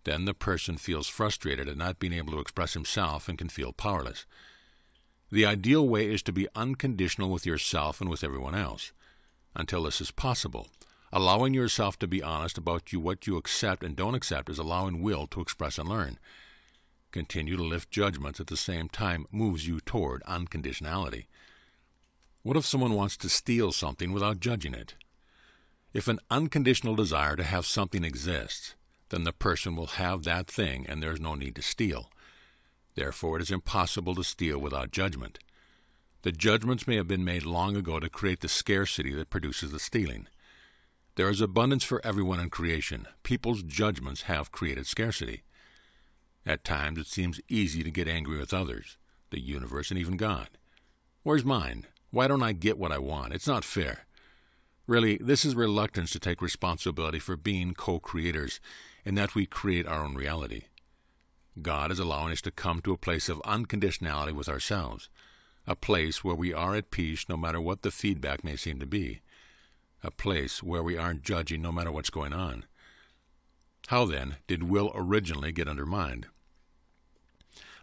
Then the person feels frustrated at not being able to express himself and can feel powerless. The ideal way is to be unconditional with yourself and with everyone else. Until this is possible, allowing yourself to be honest about what you accept and don't accept is allowing will to express and learn. Continue to lift judgments at the same time moves you toward unconditionality. What if someone wants to steal something without judging it? If an unconditional desire to have something exists, then the person will have that thing and there is no need to steal. Therefore, it is impossible to steal without judgment. The judgments may have been made long ago to create the scarcity that produces the stealing. There is abundance for everyone in creation. People's judgments have created scarcity. At times it seems easy to get angry with others. the universe, and even God. Where's mine? Why don't I get what I want? It's not fair. Really, this is reluctance to take responsibility for being co-creators, and that we create our own reality. God is allowing us to come to a place of unconditionality with ourselves, a place where we are at peace no matter what the feedback may seem to be, a place where we aren't judging no matter what's going on. How then did will originally get undermined?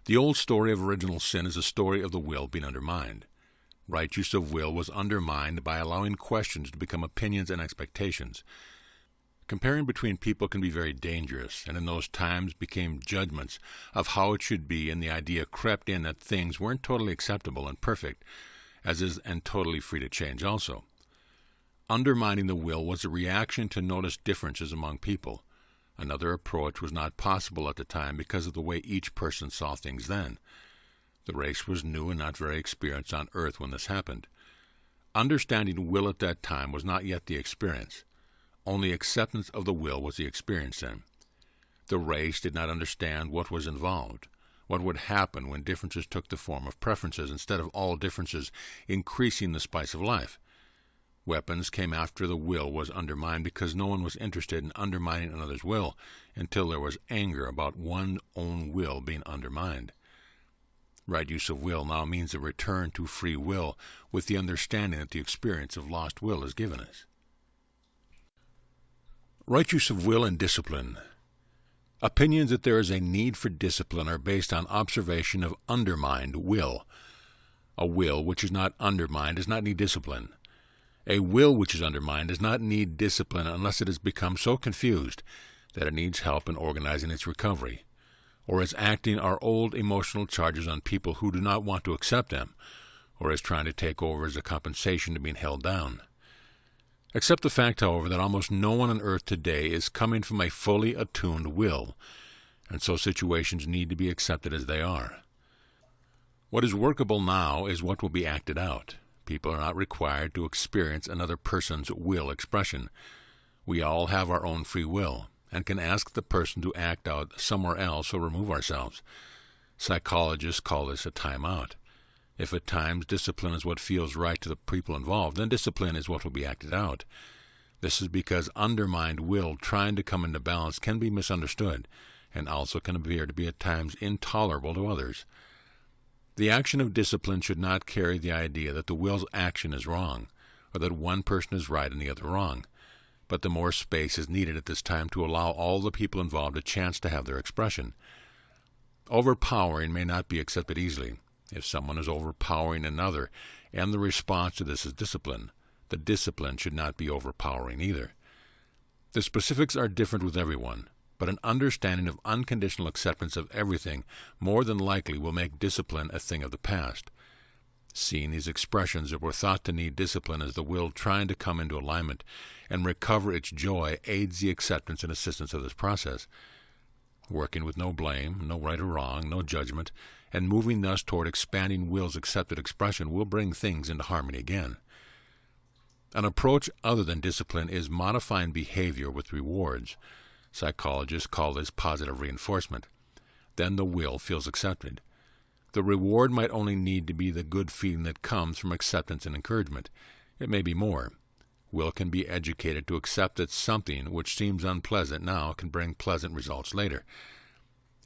The old story of original sin is a story of the will being undermined. Right use of will was undermined by allowing questions to become opinions and expectations. Comparing between people can be very dangerous, and in those times became judgments of how it should be, and the idea crept in that things weren't totally acceptable and perfect, as is and totally free to change also. Undermining the will was a reaction to notice differences among people. Another approach was not possible at the time because of the way each person saw things then. The race was new and not very experienced on Earth when this happened. Understanding will at that time was not yet the experience. Only acceptance of the will was the experience then. The race did not understand what was involved, what would happen when differences took the form of preferences instead of all differences increasing the spice of life. Weapons came after the will was undermined because no one was interested in undermining another's will until there was anger about one's own will being undermined. Right use of will now means a return to free will with the understanding that the experience of lost will is given us. Right use of will and discipline. Opinions that there is a need for discipline are based on observation of undermined will. A will which is not undermined does not need discipline. A will which is undermined does not need discipline unless it has become so confused that it needs help in organizing its recovery, or is acting our old emotional charges on people who do not want to accept them, or is trying to take over as a compensation to being held down. Accept the fact, however, that almost no one on earth today is coming from a fully attuned will, and so situations need to be accepted as they are. What is workable now is what will be acted out. People are not required to experience another person's will expression. We all have our own free will, and can ask the person to act out somewhere else or remove ourselves. Psychologists call this a timeout. If at times discipline is what feels right to the people involved, then discipline is what will be acted out. This is because undermined will trying to come into balance can be misunderstood, and also can appear to be at times intolerable to others. The action of discipline should not carry the idea that the will's action is wrong, or that one person is right and the other wrong. But the more space is needed at this time to allow all the people involved a chance to have their expression. Overpowering may not be accepted easily. If someone is overpowering another, and the response to this is discipline, the discipline should not be overpowering either. The specifics are different with everyone, but an understanding of unconditional acceptance of everything more than likely will make discipline a thing of the past. Seeing these expressions that were thought to need discipline as the will trying to come into alignment and recover its joy aids the acceptance and assistance of this process. Working with no blame, no right or wrong, no judgment, and moving thus toward expanding will's accepted expression will bring things into harmony again. An approach other than discipline is modifying behavior with rewards. Psychologists call this positive reinforcement. Then the will feels accepted. The reward might only need to be the good feeling that comes from acceptance and encouragement. It may be more. Will can be educated to accept that something which seems unpleasant now can bring pleasant results later.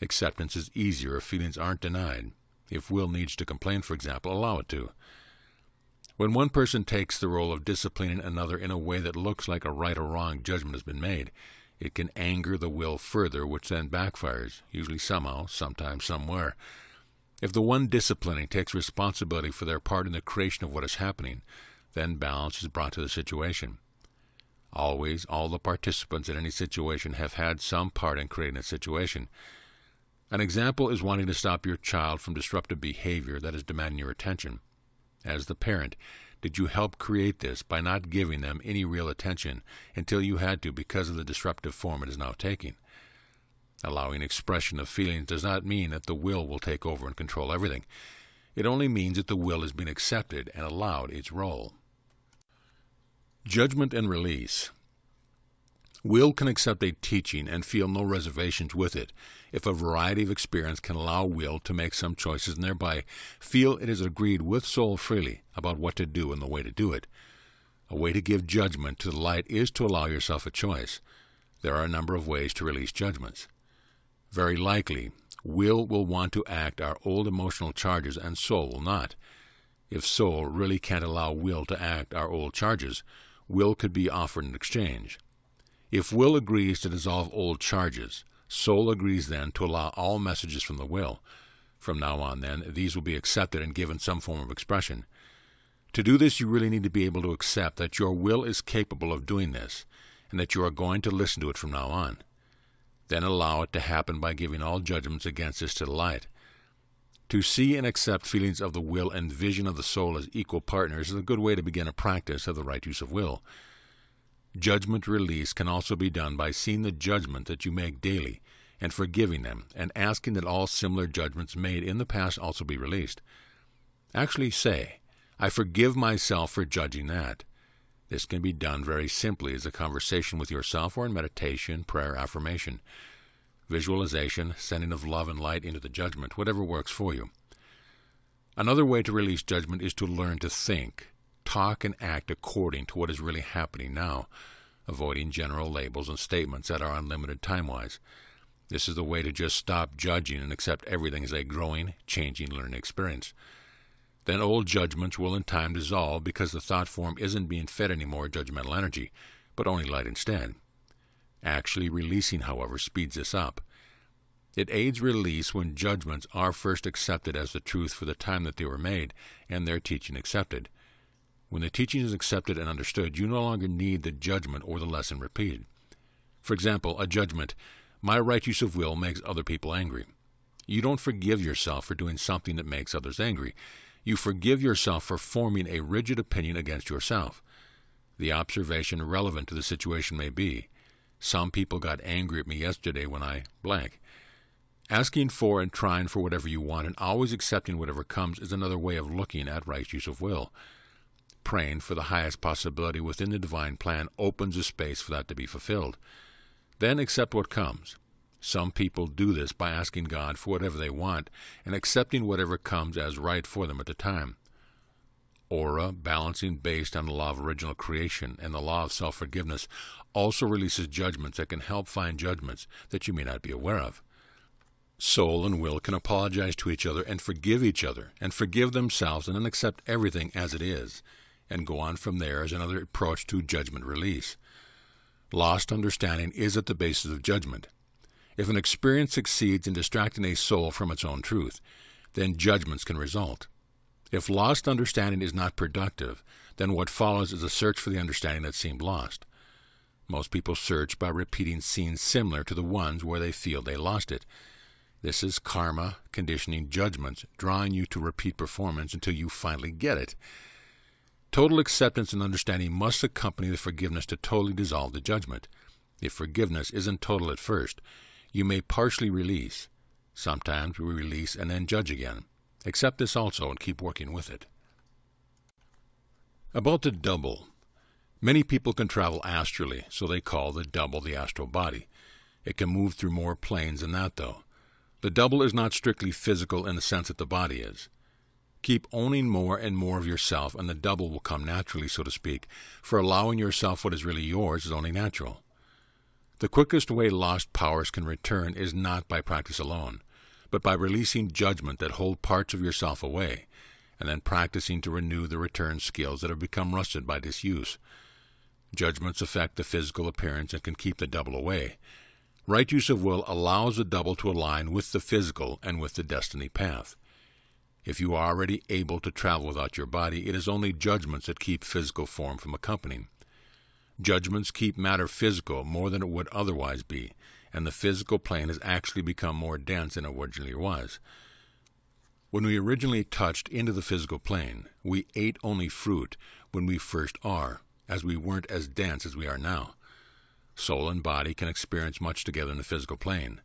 Acceptance is easier if feelings aren't denied. If will needs to complain, for example, allow it to. When one person takes the role of disciplining another in a way that looks like a right or wrong judgment has been made, it can anger the will further, which then backfires, usually somehow, sometimes somewhere. If the one disciplining takes responsibility for their part in the creation of what is happening, then balance is brought to the situation. Always, all the participants in any situation have had some part in creating a situation. An example is wanting to stop your child from disruptive behavior that is demanding your attention. As the parent, did you help create this by not giving them any real attention until you had to because of the disruptive form it is now taking? Allowing expression of feelings does not mean that the will take over and control everything. It only means that the will has been accepted and allowed its role. Judgment and release. Will can accept a teaching and feel no reservations with it if a variety of experience can allow will to make some choices and thereby feel it is agreed with soul freely about what to do and the way to do it. A way to give judgment to the light is to allow yourself a choice. There are a number of ways to release judgments. Very likely, will want to act our old emotional charges and soul will not. If soul really can't allow will to act our old charges, will could be offered in exchange. If will agrees to dissolve old charges, soul agrees then to allow all messages from the will. From now on then, these will be accepted and given some form of expression. To do this, you really need to be able to accept that your will is capable of doing this, and that you are going to listen to it from now on. Then allow it to happen by giving all judgments against this to the light. To see and accept feelings of the will and vision of the soul as equal partners is a good way to begin a practice of the right use of will. Judgment release can also be done by seeing the judgment that you make daily and forgiving them and asking that all similar judgments made in the past also be released. Actually say, I forgive myself for judging that. This can be done very simply as a conversation with yourself or in meditation, prayer, affirmation, visualization, sending of love and light into the judgment, whatever works for you. Another way to release judgment is to learn to think, talk, and act according to what is really happening now, avoiding general labels and statements that are unlimited time-wise. This is the way to just stop judging and accept everything as a growing, changing, learning experience. Then old judgments will in time dissolve because the thought form isn't being fed any more judgmental energy, but only light instead. Actually releasing, however, speeds this up. It aids release when judgments are first accepted as the truth for the time that they were made and their teaching accepted. When the teaching is accepted and understood, you no longer need the judgment or the lesson repeated. For example, a judgment, my right use of will makes other people angry. You don't forgive yourself for doing something that makes others angry. You forgive yourself for forming a rigid opinion against yourself. The observation relevant to the situation may be, some people got angry at me yesterday when I blank. Asking for and trying for whatever you want and always accepting whatever comes is another way of looking at right use of will. Praying for the highest possibility within the divine plan opens a space for that to be fulfilled. Then accept what comes. Some people do this by asking God for whatever they want and accepting whatever comes as right for them at the time. Aura, balancing based on the law of original creation and the law of self-forgiveness, also releases judgments that can help find judgments that you may not be aware of. Soul and will can apologize to each other and forgive themselves and then accept everything as it is, and go on from there as another approach to judgment release. Lost understanding is at the basis of judgment. If an experience succeeds in distracting a soul from its own truth, then judgments can result. If lost understanding is not productive, then what follows is a search for the understanding that seemed lost. Most people search by repeating scenes similar to the ones where they feel they lost it. This is karma, conditioning, judgments, drawing you to repeat performance until you finally get it. Total acceptance and understanding must accompany the forgiveness to totally dissolve the judgment. If forgiveness isn't total at first, you may partially release. Sometimes we release and then judge again. Accept this also and keep working with it. About the double. Many people can travel astrally, so they call the double the astral body. It can move through more planes than that, though. The double is not strictly physical in the sense that the body is. Keep owning more and more of yourself, and the double will come naturally, so to speak, for allowing yourself what is really yours is only natural. The quickest way lost powers can return is not by practice alone, but by releasing judgment that hold parts of yourself away, and then practicing to renew the return skills that have become rusted by disuse. Judgments affect the physical appearance and can keep the double away. Right use of will allows the double to align with the physical and with the destiny path. If you are already able to travel without your body, it is only judgments that keep physical form from accompanying. Judgments keep matter physical more than it would otherwise be, and the physical plane has actually become more dense than it originally was. When we originally touched into the physical plane, we ate only fruit when we first are, as we weren't as dense as we are now. Soul and body can experience much together in the physical plane.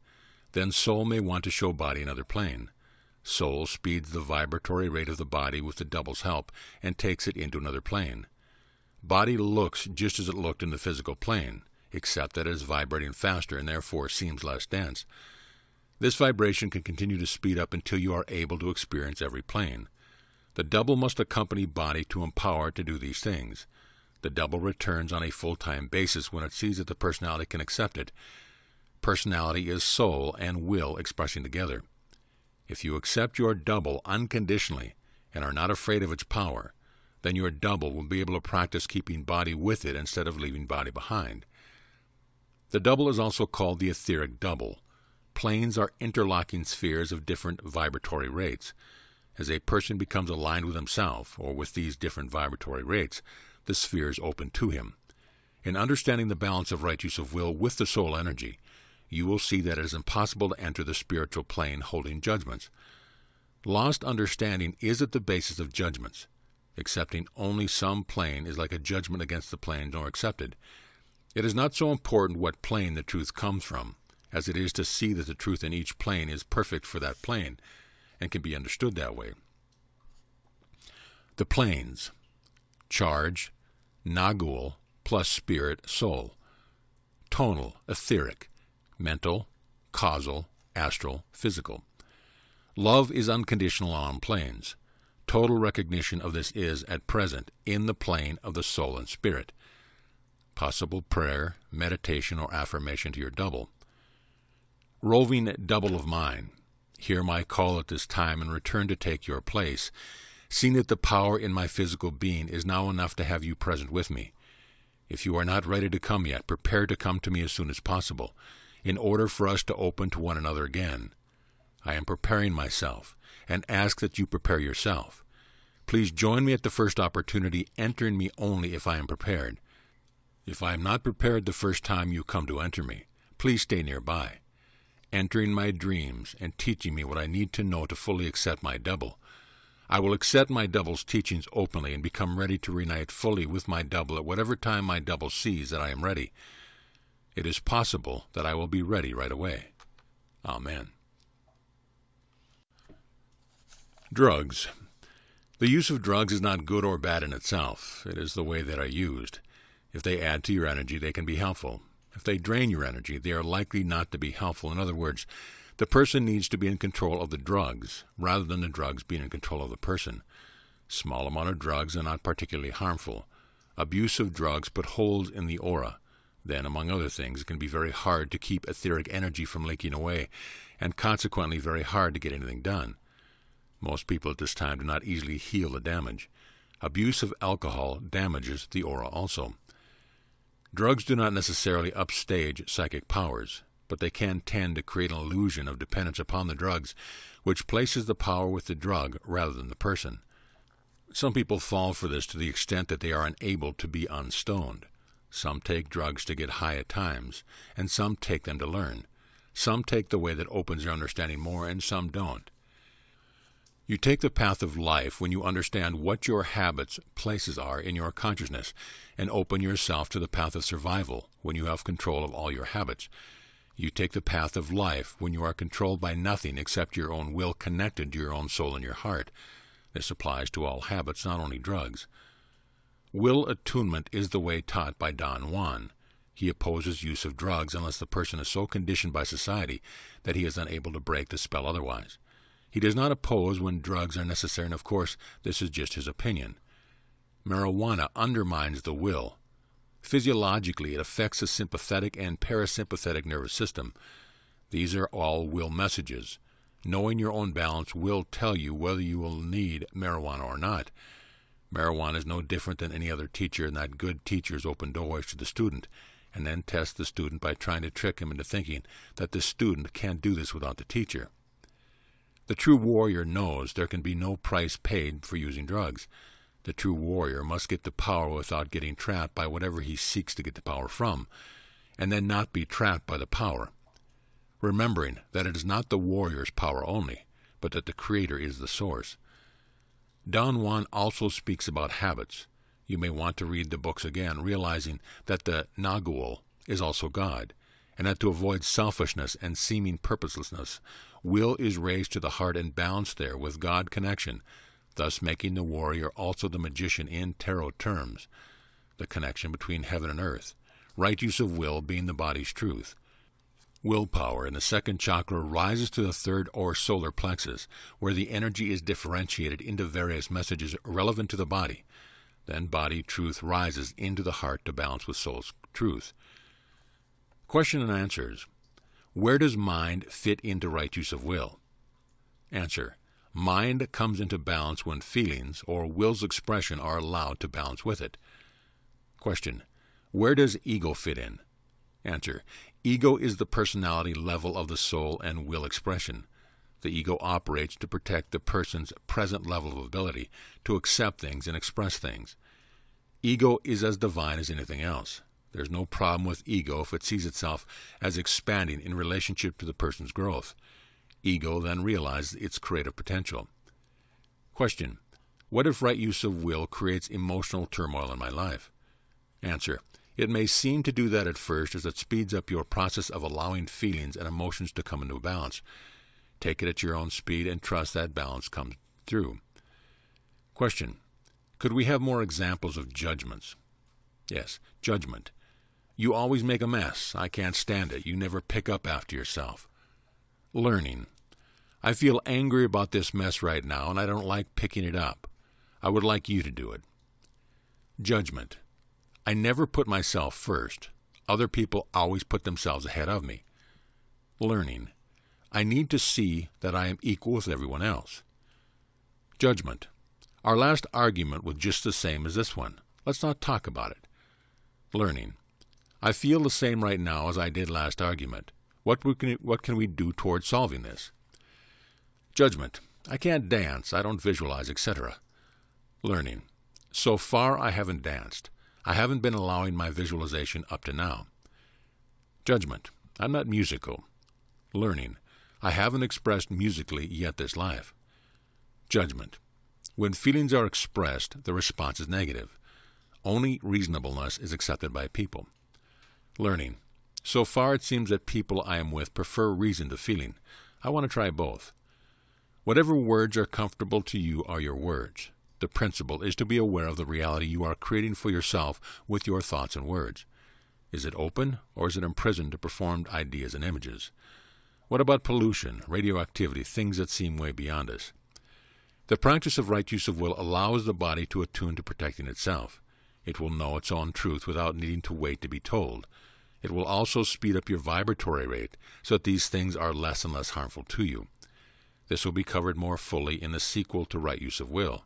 Then soul may want to show body another plane. Soul speeds the vibratory rate of the body with the double's help and takes it into another plane. Body looks just as it looked in the physical plane. except that it is vibrating faster and therefore seems less dense. This vibration can continue to speed up until you are able to experience every plane. The double must accompany body to empower to do these things. The double returns on a full-time basis when it sees that the personality can accept it. Personality is soul and will expressing together. If you accept your double unconditionally and are not afraid of its power, then your double will be able to practice keeping body with it instead of leaving body behind. The double is also called the etheric double. Planes are interlocking spheres of different vibratory rates. As a person becomes aligned with himself, or with these different vibratory rates, the spheres open to him. In understanding the balance of right use of will with the soul energy, you will see that it is impossible to enter the spiritual plane holding judgments. Lost understanding is at the basis of judgments. Accepting only some plane is like a judgment against the planes nor accepted. It is not so important what plane the truth comes from, as it is to see that the truth in each plane is perfect for that plane, and can be understood that way. The planes: charge, nagul, plus spirit, soul; tonal, etheric; mental, causal, astral, physical. Love is unconditional on planes. Total recognition of this is, at present, in the plane of the soul and spirit. Possible prayer, meditation, or affirmation to your double. Roving double of mine, hear my call at this time and return to take your place, seeing that the power in my physical being is now enough to have you present with me. If you are not ready to come yet, prepare to come to me as soon as possible, in order for us to open to one another again. I am preparing myself, and ask that you prepare yourself. Please join me at the first opportunity, entering me only if I am prepared. If I am not prepared the first time you come to enter me, please stay nearby, entering my dreams and teaching me what I need to know to fully accept my double. I will accept my double's teachings openly and become ready to reunite fully with my double at whatever time my double sees that I am ready. It is possible that I will be ready right away. Amen. Drugs. The use of drugs is not good or bad in itself. It is the way they are used. If they add to your energy, they can be helpful. If they drain your energy, they are likely not to be helpful. In other words, the person needs to be in control of the drugs, rather than the drugs being in control of the person. Small amount of drugs are not particularly harmful. Abuse of drugs put holes in the aura. Then, among other things, it can be very hard to keep etheric energy from leaking away, and consequently very hard to get anything done. Most people at this time do not easily heal the damage. Abuse of alcohol damages the aura also. Drugs do not necessarily upstage psychic powers, but they can tend to create an illusion of dependence upon the drugs, which places the power with the drug rather than the person. Some people fall for this to the extent that they are unable to be unstoned. Some take drugs to get high at times, and some take them to learn. Some take the way that opens their understanding more, and some don't. You take the path of life when you understand what your habits, places are in your consciousness, and open yourself to the path of survival when you have control of all your habits. You take the path of life when you are controlled by nothing except your own will connected to your own soul and your heart. This applies to all habits, not only drugs. Will attunement is the way taught by Don Juan. He opposes use of drugs unless the person is so conditioned by society that he is unable to break the spell otherwise. He does not oppose when drugs are necessary, and of course, this is just his opinion. Marijuana undermines the will. Physiologically, it affects the sympathetic and parasympathetic nervous system. These are all will messages. Knowing your own balance will tell you whether you will need marijuana or not. Marijuana is no different than any other teacher in that good teachers open doors to the student, and then test the student by trying to trick him into thinking that the student can't do this without the teacher. The true warrior knows there can be no price paid for using drugs. The true warrior must get the power without getting trapped by whatever he seeks to get the power from, and then not be trapped by the power. Remembering that it is not the warrior's power only, but that the Creator is the source. Don Juan also speaks about habits. You may want to read the books again, realizing that the Nagul is also God, and that to avoid selfishness and seeming purposelessness, will is raised to the heart and balanced there with God connection, thus making the warrior also the magician in tarot terms, the connection between heaven and earth, right use of will being the body's truth. Willpower in the second chakra rises to the third or solar plexus, where the energy is differentiated into various messages relevant to the body. Then body truth rises into the heart to balance with soul's truth. Question and answers. Where does mind fit into right use of will? Answer. Mind comes into balance when feelings or will's expression are allowed to balance with it. Question. Where does ego fit in? Answer. Ego is the personality level of the soul and will expression. The ego operates to protect the person's present level of ability to accept things and express things. Ego is as divine as anything else. There's no problem with ego if it sees itself as expanding in relationship to the person's growth. Ego then realizes its creative potential. Question. What if right use of will creates emotional turmoil in my life? Answer. It may seem to do that at first as it speeds up your process of allowing feelings and emotions to come into balance. Take it at your own speed and trust that balance comes through. Question. Could we have more examples of judgments? Yes, judgment. You always make a mess. I can't stand it. You never pick up after yourself. Learning. I feel angry about this mess right now and I don't like picking it up. I would like you to do it. Judgment. I never put myself first. Other people always put themselves ahead of me. Learning. I need to see that I am equal with everyone else. Judgment. Our last argument was just the same as this one. Let's not talk about it. Learning. I feel the same right now as I did last argument. What can we do towards solving this? Judgment. I can't dance. I don't visualize, etc. Learning. So far I haven't danced. I haven't been allowing my visualization up to now. Judgment. I'm not musical. Learning. I haven't expressed musically yet this life. Judgment. When feelings are expressed, the response is negative. Only reasonableness is accepted by people. Learning. So far it seems that people I am with prefer reason to feeling. I want to try both. Whatever words are comfortable to you are your words. The principle is to be aware of the reality you are creating for yourself with your thoughts and words. Is it open or is it imprisoned to performed ideas and images? What about pollution, radioactivity, things that seem way beyond us? The practice of right use of will allows the body to attune to protecting itself. It will know its own truth without needing to wait to be told. It will also speed up your vibratory rate so that these things are less and less harmful to you. This will be covered more fully in the sequel to Right Use of Will.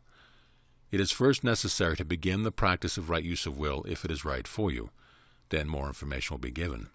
It is first necessary to begin the practice of right use of will if it is right for you. Then more information will be given.